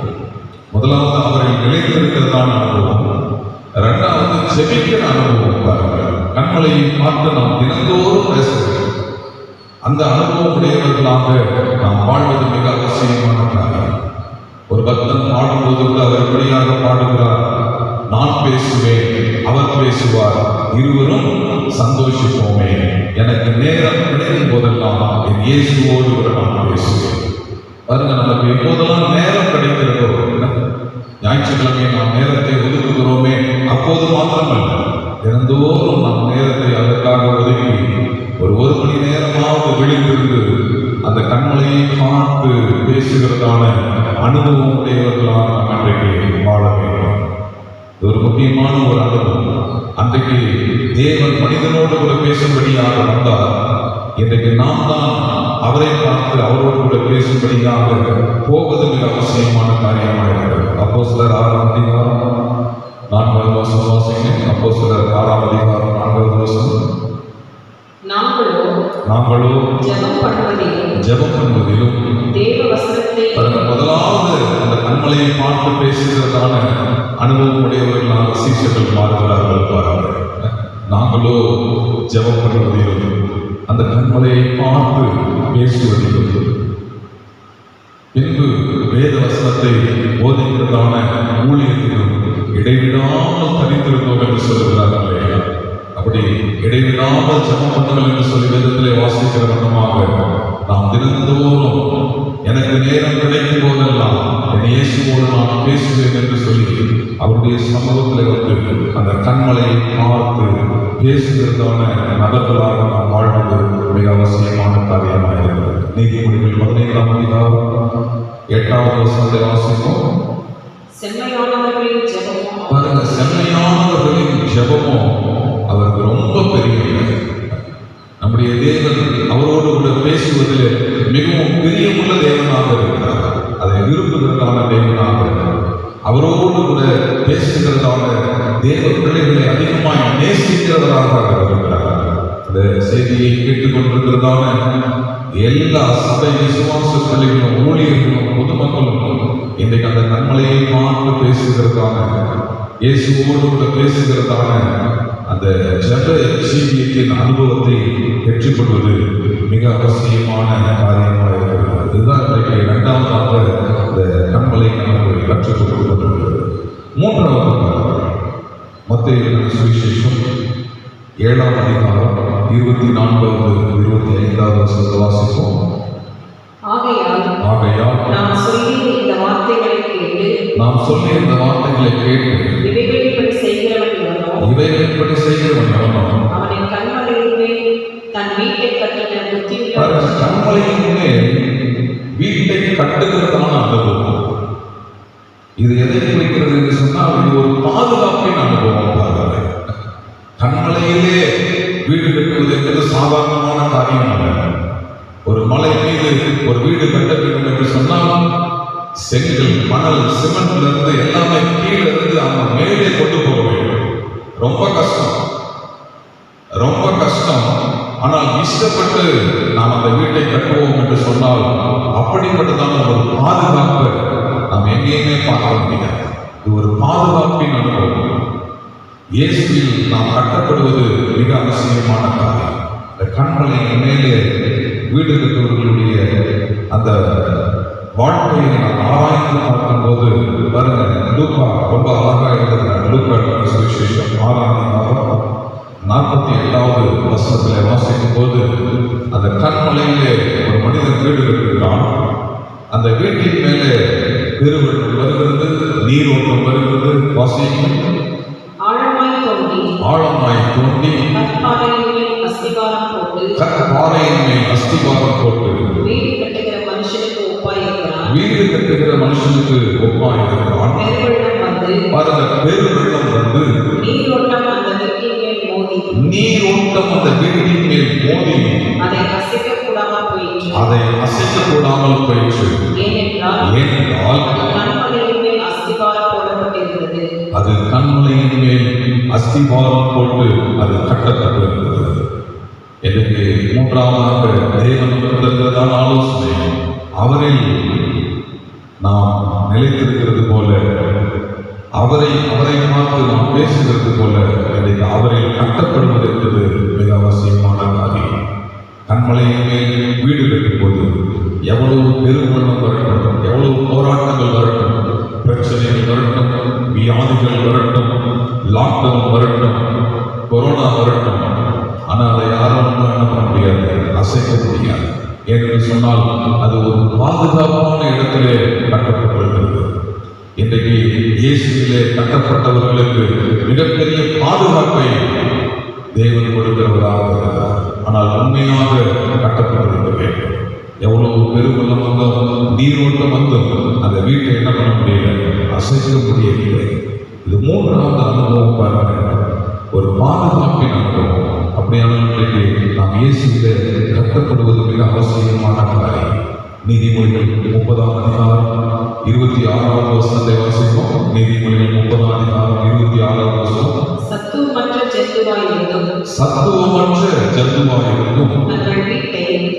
முதலாவது அவரை நிலைத்திருக்கிறதான அனுபவம், இரண்டாவது ஜெபிக்கிற அனுபவம். பாருங்கள், கண்மலையை பார்த்து நாம் தினந்தோறும் பேசுகிறோம். அந்த அனுபவம் உடையவர்களாக நாம் வாழ்வது மிக அவசியமான காரியம். ஒரு பக்தன் பாடும்போது அவர் எப்படியாக பாடுகிறார், நான் பேசுவேன் அவர் பேசுவார் இருவரும் சந்தோஷிப்போமே, எனக்கு நேரம் கிடைக்கும் போதெல்லாம் என் இயேசுவோடு கூட நான் பேசுவேன். பாருங்க, நமக்கு எப்போதெல்லாம் நேரம் கிடைக்கிறதோ, ஞாயிற்றுக்கிழமை நாம் நேரத்தை ஒதுக்குகிறோமே அப்போது மாத்திரமல்ல, தினந்தோறும் நாம் நேரத்தை அதற்காக ஒதுக்கி ஒரு மணி நேரமாவது விழித்திருந்து அந்த கண்மலையை பார்த்து பேசுகிறதான அனுபவம் உடையவர்களாக நாம் அன்றைக்கு வாழ வேண்டும். இது ஒரு முக்கியமான ஒரு அனுபவம். அன்றைக்கு தேவன் மனிதனோடு கூட பேசும்படியாக வந்தார். இன்றைக்கு நாம் தான் அவரை பார்த்து அவரோடு கூட பேசும்படியாக போவது மிக அவசியமான காரியமாக இருக்கிறது. அப்போஸ்தலர் 6ஆம் அதிகாரம் 4வது வசனம் வாசிங்க. அப்போஸ்தலர் 6ஆம் அதிகாரம் 4வது வசனம். நாங்களோ ஜெபம் பண்ணுவதிலும் தேவ வசனத்தை முதலாவது அந்த கண்மலையை பார்த்து பேசுகிறதான அனுபவம் உடையவர்களாக சீஷர்கள் மாறுகிறார்கள். பாருங்கள், நாங்களோ ஜெபம் பண்ணுவதிலும் அந்த கண்மலையை பார்த்து பேசுவதிலும் பின்பு வேத வசனத்தை போதிக்கிறதான ஊழியத்திலும் இடைவிடாமல் தனித்திருந்தோம் என்று சொல்லுகிறார்கள். அப்படி இடைவிடாமல் ஜெபம் பண்ணுங்கள் என்று சொல்லி வேதத்திலே வாசிக்கிற வண்ணமாக நாம் தினந்தோறும் எனக்கு நேரம் கிடைக்கும் போதெல்லாம் என் இயேசுவோடு நான் பேசுவேன் என்று சொல்லி அவருடைய சமூகத்தில் அந்த கண்மலையை பார்த்து பேசுகிறதான நபர்களாக நாம் வாழ்வது மிக அவசியமான காரியமாக இருக்கிறது. நீதிமொழிகள் 15ஆம் அதிகாரம் 8வது வசனத்தை வாசிப்போம். செம்மையானவர்களின் ஜெபமோ, பாருங்க, செம்மையானவர்களின் ஜெபமோ அவருக்கு ரொம்ப பெரிய. நம்முடைய தேவன் அவரோடு கூட பேசுவதில் மிகவும் பிரியமுள்ள தேவனாக இருக்கிறார். அதை விரும்புகிறதான தேவனாக, அவரோடு கூட பேசுகிறதான தேவ பிள்ளைகளை அதிகமாய் நேசிக்கிறவராக இருக்கிறார். இந்த செய்தியை கேட்டுக்கொண்டிருக்கிறதான எல்லா சபை விசுவாச பிள்ளைகளும் ஊழியர்களும் பொதுமக்களும் இன்றைக்கு அந்த கண்மலையை பார்த்து பேசுகிறதான இயேசுவோடு கூட பேசுகிறதான அந்த ஜெப ஜீவியத்தின் அனுபவத்தை பெற்றுக்கொள்வது மிக அவசியமான காரியமாக இருக்கிறது. இதுதான் இன்றைக்கு இரண்டாவதாக இந்த கண்மலை நமக்கு கற்றுக் கொடுக்கப்பட்டிருக்கிறது. மூன்றாவது மத்தேயு சுவிசேஷம் 7ஆம் அதிகாரம் 24வது 25வது வசனத்தை வாசிப்போம். ஆகையால் நாம் சொல்லிய இந்த வார்த்தைகளை கேட்டு இவைகளின்படி செய்கிறவன் எவனோ அவனை கண்மலையின் மேல் தன் வீட்டை கட்டின புத்தியுள்ள கண்மலையின் மேல் வீட்டை கட்டுகிறதான அனுபவம். இது எதை குறிக்கிறது என்று சொன்னால் இது ஒரு பாதுகாப்பின் அனுபவம். பாருங்கள், கண்மலையிலே வீடு கட்டுவது என்பது சாதாரணமான காரியம் அல்ல. ஒரு மலை மீது ஒரு வீடு கட்ட வேண்டும் என்று சொன்னால் செங்கல், மணல், சிமெண்ட்ல இருந்து எல்லாமே கீழே இருந்து அவங்க மேலே கொண்டு போக வேண்டும். ரொம்ப கஷ்டம். ஆனால் இஷ்டப்பட்டு நாம் அந்த வீட்டை கட்டுவோம் என்று சொன்னால் அப்படிப்பட்டதான ஒரு பாதுகாப்பு நாம் எங்கேயுமே பார்க்க முடியாது. இது ஒரு பாதுகாப்பின் அனுபவம். இயேசுவில் நாம் கட்டப்படுவது மிக அவசியமான காரியம். இந்த கண்மலையின் மேலே வீடு கட்டுவர்களுடைய அந்த வாழ்க்கையை நாம் ஆராய்ந்து பார்க்கும்போது பாருங்க, லூக்கா ரொம்ப அழகாக எழுதுகிறார். லூக்கா சுவிசேஷம் 6ஆம் அதிகாரம் 47வது வசனத்தில் வாசிக்கும் போது அந்த கண்மலையிலே ஒரு மனிதன் வீடு கட்டுகிறான். அந்த வீட்டின் மேலே பெருவெள்ளம் வருகிறது, நீரோட்டம் வருகிறது. வாசிக்கும். ஆழமாய் தோண்டி கற்பாறையின் மேல் அஸ்திபாரம் போட்டு வீடு கட்டுகிற மனுஷனுக்கு ஒப்பாயிருக்கிறான். பெருவெள்ளம் வந்து நீரோட்டம் அந்த வீட்டின் மேல் மோதி அதை அசைக்கக்கூடாமல் போயிற்று. ஏனென்றால் அது கண்மலையின் மேல் அஸ்திபாரம் போட்டு அது கட்டப்பட்டிருக்கிறது. எனக்கு மூன்றாவதாக தேவன் தருகிறதான ஆலோசனை, அவரில் நாம் நிலைத்திருக்கிறது போல, அவரை பார்த்து நாம் பேசுகிறது போல இன்றைக்கு அவரில் கட்டப்படுவது என்பது மிக அவசியமான காரியம். கண்மலையின் மேல் வீடு கட்டும்போது எவ்வளவு பெருவெள்ளம் வரட்டும், எவ்வளவு போராட்டங்கள் வரட்டும், பிரச்சனைகள் வரட்டும், வியாதிகள் வரட்டும், லாக்டவுன் வரட்டும், கொரோனா வரட்டும், ஆனால் அதை யாரும் என்ன பண்ண முடியாது, அசைக்க முடியாது. ஏனென்று சொன்னால் அது ஒரு பாதுகாப்பான இடத்திலே கட்டப்பட்டிருக்கிறது. இன்றைக்கு இயேசுவிலே கட்டப்பட்டவர்களுக்கு மிகப்பெரிய பாதுகாப்பை தேவன் கொடுக்கிறவராக இருக்கிறார். ஆனால் உண்மையாக கட்டப்பட்டிருக்க வேண்டும். எவ்வளவு பெருவெள்ளம் வந்தோம், நீரோட்டம் வந்தோம், அந்த வீட்டை என்ன பண்ண முடியல, அசைக்க முடியவில்லை. இது மூன்றாவது அனுபவம் பாருங்க, ஒரு பாதுகாப்பின் அனுபவம். அப்படியான இன்றைக்கு நாம் இயேசுவிலே கட்டப்படுவது மிக அவசியமான காரியம். நீதிமொழிகள் 30ஆம் அதிகாரம் 26வது வசனத்தை வாசிப்போம். நீதிமொழிகள் 30ஆம் அதிகாரம் 26வது வசனம். சத்துவமற்ற ஜந்துவாயிருந்தும்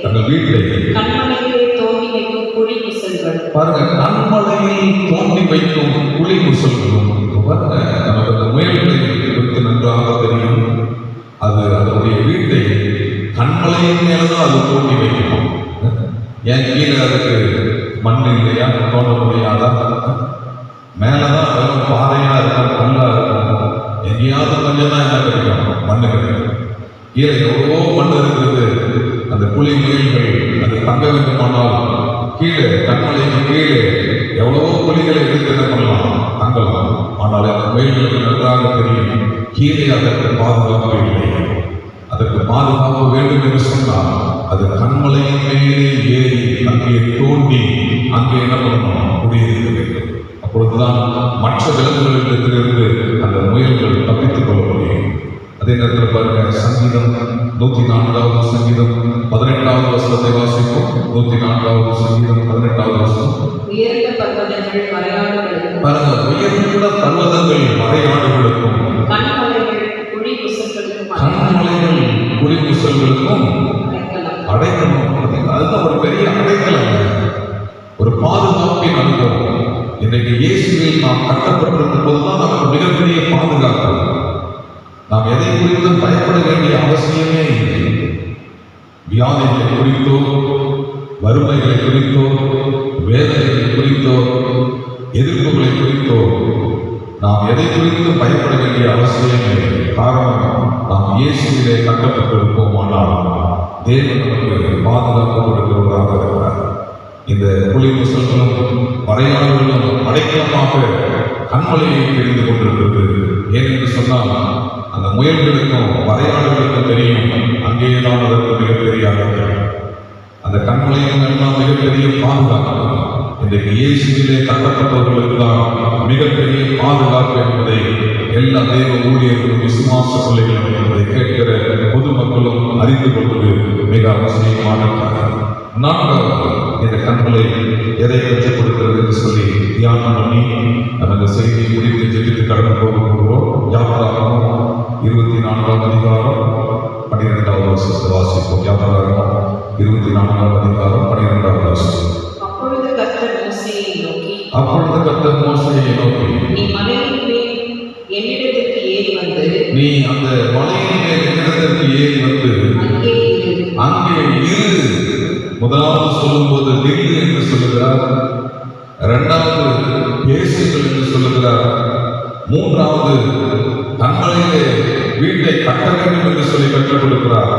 தங்கள் வீட்டை கண்மலையிலே தோண்டி வைக்கும் குழி முசல்கள். பாருங்க, கண்மலையில் தோண்டி வைக்கும் குழி முசல்களும். பாருங்க, நமக்கு அந்த முயல்களை குறித்து நன்றாக தெரியும். அது அதனுடைய வீட்டை கண்மலையின் மேலதான் அது தோண்டி வைக்கணும். ஏன் கீழே அதுக்கு மண் இல்லையா, தோண்ட முடியாதா? மேலதான் வெறும் பாறையா இருக்கும், கல்லா இருக்கும். எங்கேயாவது கொஞ்சம் தான் என்ன கிடைக்கும், மண்ணு கிடைக்கும். கீழே எவ்வளவோ மண் இருக்கிறது. அந்த புலி முயல்கள் அது தங்க வேண்டுமானால் கீழே கண்மலைக்கு கீழே எவ்வளவோ புலிகளை எடுத்து என்ன பண்ணலாம், தங்கலாம். ஆனால் அந்த முயல்களுக்கு நன்றாக தெரியும், கீழே அதற்கு பாதுகாப்பு இல்லை. அதற்கு பாதுகாப்பு வேண்டும் என்று சொன்னால் அது கண்மலையின் மேலே ஏறி அங்கே தோண்டி அங்கே என்ன பண்ணணும், குடியிருக்க வேண்டும். அப்பொழுதுதான் மற்ற விலங்குகளிடத்திலிருந்து அந்த முயல்கள் தப்பித்துக் கொள்ள முடியும். அதே நேரத்தில் பாருங்க, சங்கீதம் 104வது சங்கீதம் 18வது வசனத்தை வாசிப்போம். 104வது சங்கீதம் 18வது வசனம். உயர்ந்த பர்வதங்கள் மறையாடுகளுக்கும், பாருங்க, உயர்ந்த பர்வதங்கள் மறையாடுகளுக்கும், கண்மலைகள் குழி முசல்களுக்கும் கண்மலைகள் குழி முசல்களுக்கும் அடைக்கலம். அதுதான் ஒரு பெரிய அடைக்கலம், ஒரு பாதுகாப்பின் அனுபவம். இன்றைக்கு இயேசுவில் நாம் கட்டப்பட்டிருக்கும் போதுதான் நமக்கு மிகப்பெரிய பாதுகாப்பு. நாம் எதை குறித்தும் பயப்பட வேண்டிய அவசியமே இல்லை. வியாதிகளை குறித்தோ, வறுமைகளை குறித்தோ, வேதனைகளை குறித்தோ, எதிர்ப்புகளை குறித்தோ நாம் எதை குறித்தும் பயப்பட வேண்டிய அவசியமே இல்லை. காரணம், நாம் இயேசுவிலே கட்டப்பட்டிருப்போமானால் தேவன் நமக்கு பாதுகாப்பு கொடுக்கிறவராக இருக்கிறார். இந்த புலி முசல்களும் மறையாடுகளும் அடைக்கலமாக கண்மலையை தெரிந்து கொண்டிருக்கிறது. ஏனென்று சொன்னால் அந்த முயல்களுக்கும் மறையாடுகளுக்கும் தெரியும், அங்கேதான் அதற்கு மிகப்பெரிய அடைக்கலம். அந்த கண்மலையும் எல்லாம் மிகப்பெரிய பாதுகாப்பு. இன்றைக்கு இயேசுவிலே கட்டப்பட்டவர்களுக்கு தான் மிகப்பெரிய பாதுகாப்பு என்பதை எல்லா தேவ ஊழியர்களும் விசுவாச பிள்ளைகளும் என்பதை கேட்கிற பொதுமக்களும் அறிந்து கொள்வது மிக அவசியமான காரியம். நான்காவது, இந்த கண்மலை எதை பெற்றுக் கொடுக்கிறது என்று சொல்லி தியானம் பண்ணி அந்த செய்தியை முடித்து ஜெபித்து கடந்து போகிறோம். யாத்திராகமம் 24ஆம் அதிகாரம் 12வது வசனத்தை வாசிப்போம். யாத்திராகமம் 24ஆம் அதிகாரம் 12வது வசனம். அப்பொழுது கர்த்தர் மோசேயை நோக்கி, நீ மலையின் மேல் என்னிடத்திற்கு ஏறி வந்து, நீ அந்த மலையின் மேல் என்னிடத்திற்கு ஏறி வந்து அங்கே இரு. முதலாவது சொல்லும்போது நில்லு என்று சொல்லுகிறார், இரண்டாவது பேசுங்கள் என்று சொல்லுகிறார், மூன்றாவது கண்மலையிலே வீட்டை கட்ட வேண்டும் என்று சொல்லி கற்றுக் கொடுக்கிறார்,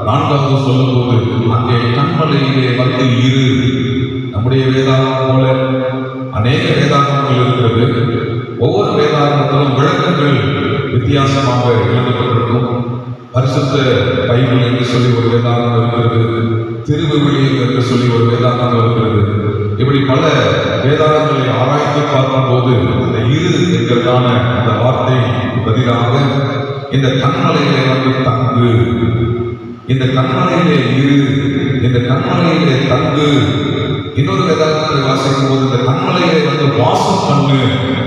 நான்காவது சொல்லும்போது அங்கே கண்மலையிலே வந்து இரு. நம்முடைய வேதாகம் போல அநேக வேதாகங்கள் இருக்கிறது. ஒவ்வொரு வேதாகத்திலும் விளக்கங்கள் வித்தியாசமாக எழுதப்பட்டிருக்கும். பரிசுத்த பைபிள் என்று சொல்லி ஒரு வேதாகம் இருக்கிறது, திருவிவிலியம் என்று சொல்லி ஒரு வேதாகம் இருக்கிறது. இப்படி பல வேதாகங்களை ஆராய்ந்து பார்க்கும்போது அந்த இரு என்கிறதான அந்த வார்த்தை பதிலாக இந்த கண்மலையிலே வந்து தங்கு, இந்த கண்மலையிலே இரு, இந்த கண்மலையிலே தங்கு. இன்னொரு வேதாகத்தை வாசிக்கும் போது இந்த கண்மலையிலே வந்து வாசம் பண்ணு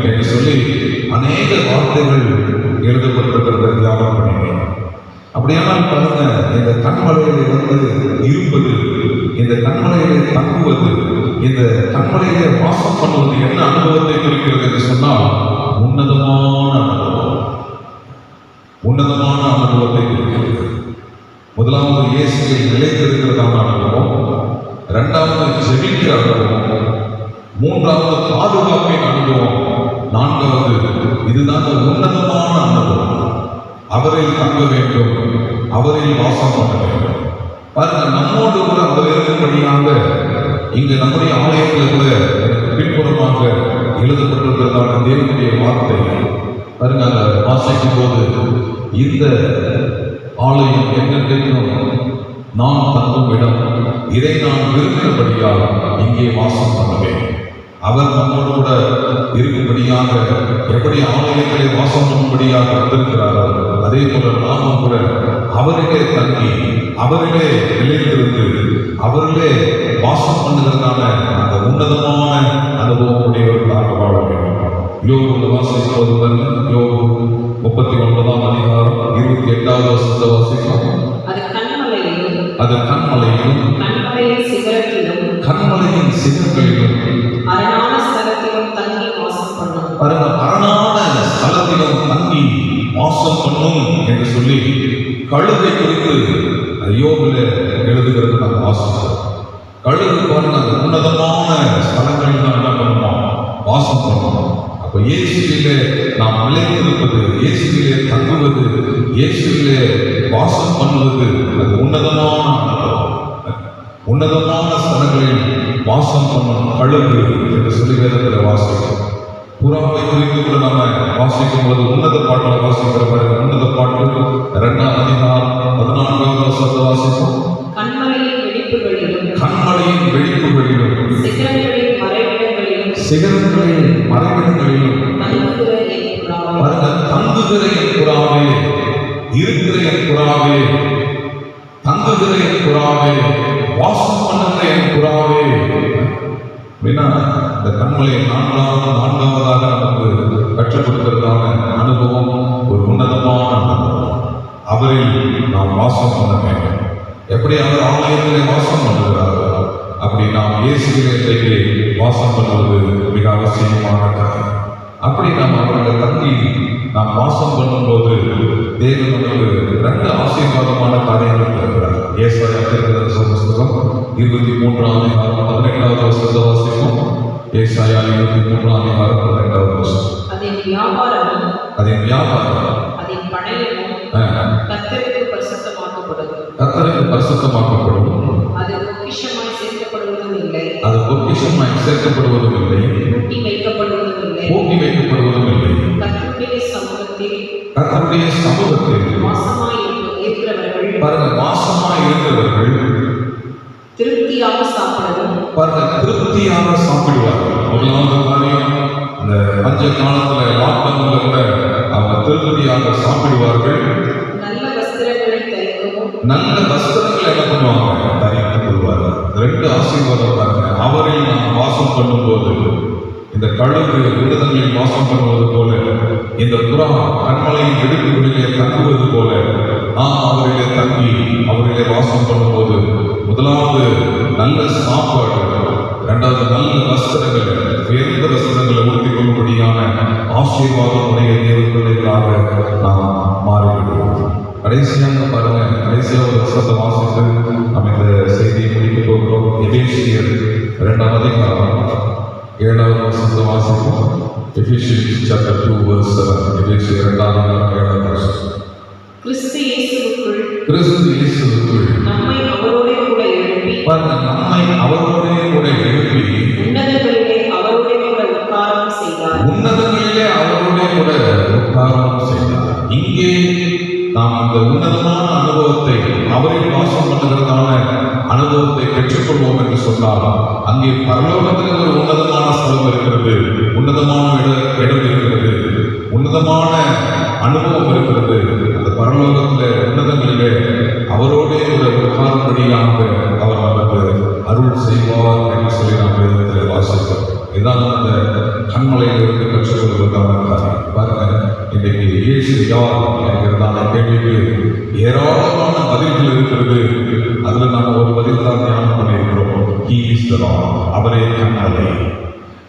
என்று சொல்லி அநேக வார்த்தைகள் எழுதப்பட்டிருக்கிறத தியானம் பண்ணினேன். அப்படியானால் பாருங்க, இந்த கண்மலையிலே இருப்பது, இந்த கண்மலையிலே தங்குவது, இந்த கண்மலையிலே வாசம் பண்ணுவது என்ன அனுபவத்தை குறிக்கிறது என்று சொன்னால் உன்னதமான அனுபவம், உன்னதமான அனுபவத்தை குறிக்கிறது. முதலாவது இயேசுவில் நிலைத்திருக்கிறதான அனுபவம், இரண்டாவது ஜெபிக்கிற அனுபவம், மூன்றாவது பாதுகாப்பின் அனுபவம், நான்காவது இதுதான் உன்னதமான அனுபவம். அவரில் தங்க வேண்டும், அவரில் வாசம் பண்ண வேண்டும். பாருங்க, நம்மோடு கூட அவர் இருக்கும்படியாக இங்கு நம்முடைய ஆலயத்தில் கூட பின்புறமாக எழுதப்பட்டிருக்கிறதான தேவனுடைய வார்த்தை பாருங்க, அதை வாசிக்கும் போது இந்த ஆலயம் என்னென்றைக்கும் நான் தங்கும் இடம், இதை நான் விரும்பினபடியால் இங்கே வாசம் பண்ணுவேன். அவர் நம்மோடு கூட இருக்கும்படியாக எப்படி ஆலயத்திலே வாசம் பண்ணும்படியாக வந்திருக்கிறாரோ அதே போல நாமும் கூட அவரிலே தங்கி அவரிலே நிலைத்திருந்து அவரிலே வாசம் பண்ணுகிறதான அந்த உன்னதமான அனுபவம் உடையவர்களாக வாழ வேண்டும். யோபு வாசிப்பது யோபு 39ஆம் அதிகாரம் 28வது வசனத்தை வாசிப்போம். அது கண்மலையிலும் கண்மலையின் சிகரத்திலும் கண்மலையின் சிகரங்களிலும் அரணான ஸ்தலத்திலும் தங்கி வாசம் பண்ணும். பாருங்க, அரணான ஸ்தலத்திலும் தங்கி வாசம் பண்ணும் என்று சொல்லி கழுதை குறித்து யோபில எழுதுகிறது நாம் வாசிக்கிறோம். கழுகு பாருங்க, அந்த உன்னதமான ஸ்தலங்கள் தான் என்ன பண்ணணும், வாசம் பண்ணணும். அப்ப இயேசுவிலே நாம் நிலைத்திருப்பது, இயேசுவிலே தங்குவது, இயேசுவிலே வாசம் பண்ணுவது, அது உன்னதமான அனுபவம். உன்னதமான ஸ்தலங்களில் வாசம் பண்ணும் கழுகு என்று சொல்லி வேதத்தில் வாசிக்கிறோம். புறாவை குறித்து கூட நாம வாசிக்கும் போது உன்னத பாட்டில் வாசிக்கிற பாருங்க, உன்னத பாட்டு 2ஆம் அதிகாரம் 14வது வசனத்தை வாசிப்போம். கண்மலையின் வெடிப்புகளிலும் கண்மலையின் வெடிப்புகளிலும் சிகரங்களின் மறைவிடங்களிலும் சிகரங்களின் மறைவிடங்களிலும் தங்குகிற என் புறாவே, பாருங்க, தங்குகிற என் புறாவே, இருக்கிற என் புறாவே, தங்குகிற என் புறாவே, வாசம் பண்ணுகிற என் புறாவே. அப்படின்னா இந்த கண்மலை நான்காவதாக நமக்கு கற்றுக் கொடுக்கிறதான அனுபவம் ஒரு உன்னதமான அனுபவம். அவரில் நாம் வாசம் பண்ண வேண்டும். எப்படி அவர் ஆலயத்திலே வாசம் பண்ணுகிறாரோ அப்படி நாம் இயேசுவிலே வாசம் பண்ணுவது மிக அவசியமான காரியம். அப்படி நாம் அவர்களை தங்கி நாம் வாசம் பண்ணும்போது தேவன் நமக்கு 2 ஆசீர்வாதமான காரியங்கள் தருகிறார். ஏசாயா புத்தகம் 23ஆம் அதிகாரம் 18வது வசனத்தை வாசிப்போம். ஏசாயா 23ஆம் அதிகாரம் 18வது வசனம். அதன் வியாபாரமும் அதன் வியாபாரம் அதன் பணயமும் கர்த்தருக்கு பரிசுத்தமாக்கப்படும். கர்த்தருக்கு பரிசுத்தமாக்கப்படும். அது பொக்கிஷமாய் சேர்க்கப்படுவதும் இல்லை, அது பொக்கிஷமாய் சேர்க்கப்படுவதும் இல்லை, பூட்டி வைக்கப்படுவதும் இல்லை. பூட்டி வைக்கப்படுவதும் இல்லை. கர்த்தருடைய சமூகத்தில் கர்த்தருடைய சமூகத்தில் வாசமாய் இருக்கிறவர்கள் பாருங்க, வாசமாய் இருக்கிறவர்கள் திருப்தியாக சாப்பிடவும் பாருங்க, திருப்தியாக சாப்பிடுவார்கள். முதலாவது காரியம், இந்த பஞ்ச காலத்துல லாக்டவுன்ல கூட அவங்க திருப்தியாக சாப்பிடுவார்கள். நல்ல வஸ்திரங்களை தரிக்கவும் நல்ல வஸ்திரங்களை என்ன பண்ணுவாங்க, தரித்துக் கொள்வார்கள். 2 ஆசீர்வாதம் பாருங்க. அவரில் நாம் வாசம் பண்ணும்போது இந்த கழுகு விடுதலையில் வாசம் பண்ணுவது போல, இந்த புறா கண்மலையின் வெடிப்புகளிலே தங்குவது போல நாம் அவரிலே தங்கி அவரிலே வாசம் பண்ணும்போது முதலாவது நல்ல சாப்பாடு, 2வது நல்ல வஸ்திரங்கள், உயர்ந்த வஸ்திரங்களை உடுத்திக் கொள்ளும்படியான ஆசீர்வாதம் உடைய தேவ பிள்ளைகளாக நாம் மாறிவிடுவோம். கடைசியாக பாருங்க, கடைசியாக ஒரு வசனத்தை வாசித்து நம்ம இந்த செய்தியை முடிக்க போகிறோம். எபேசியர் 2ஆம் அதிகாரம் 7வது வசனத்தை வாசிப்போம். எபேசியர் chapter 2 verse 7. எபேசியர் 2ஆம் அதிகாரம் 7வது வசனம். கிறிஸ்து இயேசுவுக்குள் கிறிஸ்து இயேசுவுக்குள் நம்மை அவரோடே கூட எழுப்பி பாருங்க, நம்மை அவரோடே கூட எழுப்பி உன்னதங்களிலே அவரோடே கூட உட்காரம் செய்தார். உன்னதங்களிலே அவரோடே கூட உட்காரம் செய்தார். இங்கே நாம் இந்த உன்னதமான அனுபவத்தை, அவரில் வாசம் பண்ணுகிறதான அனுபவத்தை பெற்றுக்கொள்வோம் என்று சொன்னால் அங்கே பரலோகத்தில் ஒரு உன்னதமான ஸ்தலம் இருக்கிறது, உன்னதமான இடம் இருக்கிறது, உன்னதமான அனுபவம் இருக்கிறது. அந்த பரலோகத்தில் உன்னதங்களிலே அவரோடே ஒரு உட்காரும்படியாக அவர் நமக்கு அருள் செய்வார் என்று சொல்லி நாம் வேதத்தில் வாசிக்கிறோம். இதுதான் அந்த கண்மலையிலிருந்து கற்றுக்கொள்வதற்கான காரியம். பாருங்க, இன்றைக்கு இயேசு யார் என்கிறதான கேள்விக்கு ஏராளமான பதில்கள் இருக்கிறது. அதுல நாம ஒரு பதில் தான் தியானம் பண்ணியிருக்கிறோம். He is the Lord. அவரே கண்மலை,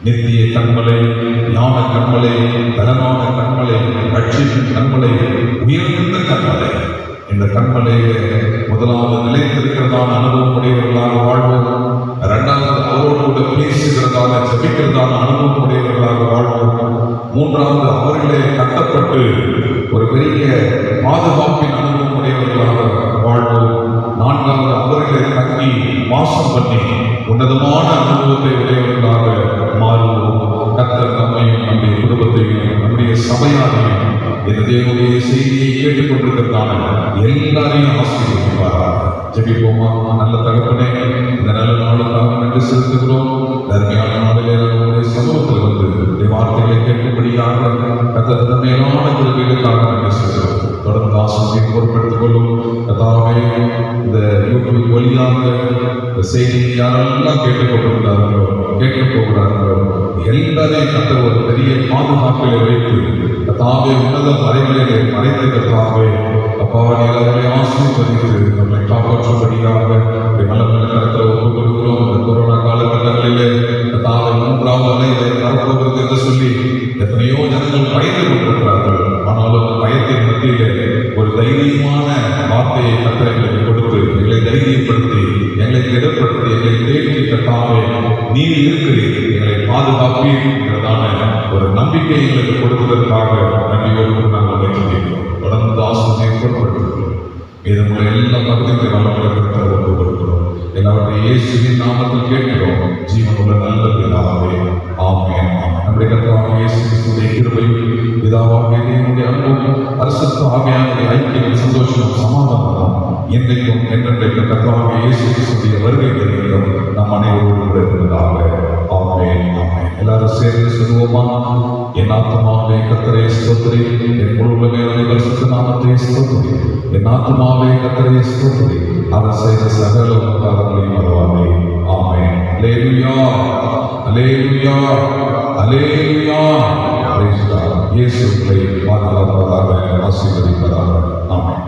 நித்திய கண்மலை, ஞான கண்மலை, பலமான கண்மலை, ரட்சிப்பின் கண்மலை, உயர்ந்த கண்மலை. இந்த கண்மலையை முதலாவது நிலைத்திருக்கிறதான அனுபவம் உடையவர்களாக வாழ்வோம். இரண்டாவது அவரோடு கூட பேசுகிறதான ஜபிக்கிறதான அனுபவம் உடையவர்களாக வாழ்வோம். மூன்றாவது அவர்களே கட்டப்பட்டு ஒரு பெரிய பாதுகாப்பின் அனுபவம் உடையவர்களாக வாழ்வோம். நான்காவது அவர்களை தங்கி வாசம் பண்ணி உன்னதமான அனுபவத்தை உடையவர்களாக மாறுவோம். கர்த்தர் நம்மையும் நம்முடைய குடும்பத்தையும் நம்முடைய சபையாரையும் இந்த தேவனுடைய செய்தியை கேட்டுக்கொண்டிருக்கிறதான எல்லாரையும் ஆசீர்வதிப்பாராக. ஜெபிப்போமா. நல்ல தகப்பனே, இந்த நல்ல நாளுக்காக நன்றி செலுத்துகிறோம். தர்மையான நாளிலே நம்முடைய சமூகத்தில் வந்து வார்த்தைகளை கேட்கும்படியாக கர்த்தர் மேலான கிருபைகளுக்காக நன்றி செலுத்துகிறோம். தொடர்ந்து ஆசீர்வாதத்தை பொறுப்பெடுத்துக் கொள்ளும் கர்த்தாவே. இந்த யூடியூப் வழியாக இந்த செய்தியை யாரெல்லாம் கேட்டுக்கொண்டிருக்கிறார்களோ, கேட்க போகிறார்களோ, எல்லாரையும் கர்த்தர் ஒரு பெரிய பாதுகாப்பிலே வைத்து கர்த்தாவே உன்னத மறைகளிலே மறைத்து கர்த்தாவே அப்பா நீர் அவர்களை ஆசீர்வதித்து நம்மை காப்பாற்றும்படியாக நல்ல கருத்தில் ஒப்புக் கொடுக்கிறோம். இந்த கொரோனா காலகட்டங்களிலே கர்த்தாவே மூன்றாவது அலை வரப்போகிறது என்று சொல்லி எத்தனையோ ஜனங்கள் பயந்து கொண்டிருக்கிறார்கள். ஆனாலும் அந்த பயத்தின் மத்தியிலே ஒரு தைரியமான வார்த்தையை கர்த்தர் எங்களுக்கு கொடுத்து எங்களை தைரியப்படுத்தி எங்களை திடப்படுத்தி எங்களை தேற்றி கர்த்தாவே நீர் இருக்கிறீர், எங்களை பாதுகாப்பீர்கிறதான ஒரு நம்பிக்கை எங்களுக்கு கொடுத்ததற்காக நன்றியோடு நாங்கள் வைத்திருக்கிறோம். தொடர்ந்து ஆசிரியை பொருட்படுத்துகிறோம். இதனுடைய எல்லா பகுதியும் வளர்க்கிறத ஒப்புக் கொடுக்கிறோம். எல்லாருடைய இயேசுவின் நாமத்தில் கேட்கிறோம். ஜீவனுள்ள நல்ல பிதாவே, ஆமென். நம்முடைய கர்த்தராகிய இயேசு கிறிஸ்துவின் கிருபையும் பிதாவாகிய தேவனுடைய அன்பும் பரிசுத்த ஆவியானவருடைய ஐக்கியம் சந்தோஷமும் சமாதானமும் இன்றைக்கும் என்றென்றைக்கும் கர்த்தராகிய இயேசு கிறிஸ்துவின் வருகை வரைக்கும் நம் அனைவரோடு கூட இருப்பதாக. ஆமென், ஆமென். எல்லாரும் சேர்ந்து சொல்லுவோமா. என் ஆத்துமாவே கர்த்தரை ஸ்தோத்திரி, என் முழு மேலே பரிசுத்த நாமத்தை ஸ்தோத்திரி, என் ஆத்துமாவே கர்த்தரை ஸ்தோத்திரி, அவர் செய்த சகல உபகாரங்களையும் மறவாதே. ஆமென். அல்லேலூயா, அல்லேலூயா, அல்லேலூயா. இயேசு உங்களை பாதுகாப்பதாக, ஆசீர்வதிப்பதாக. ஆமென்.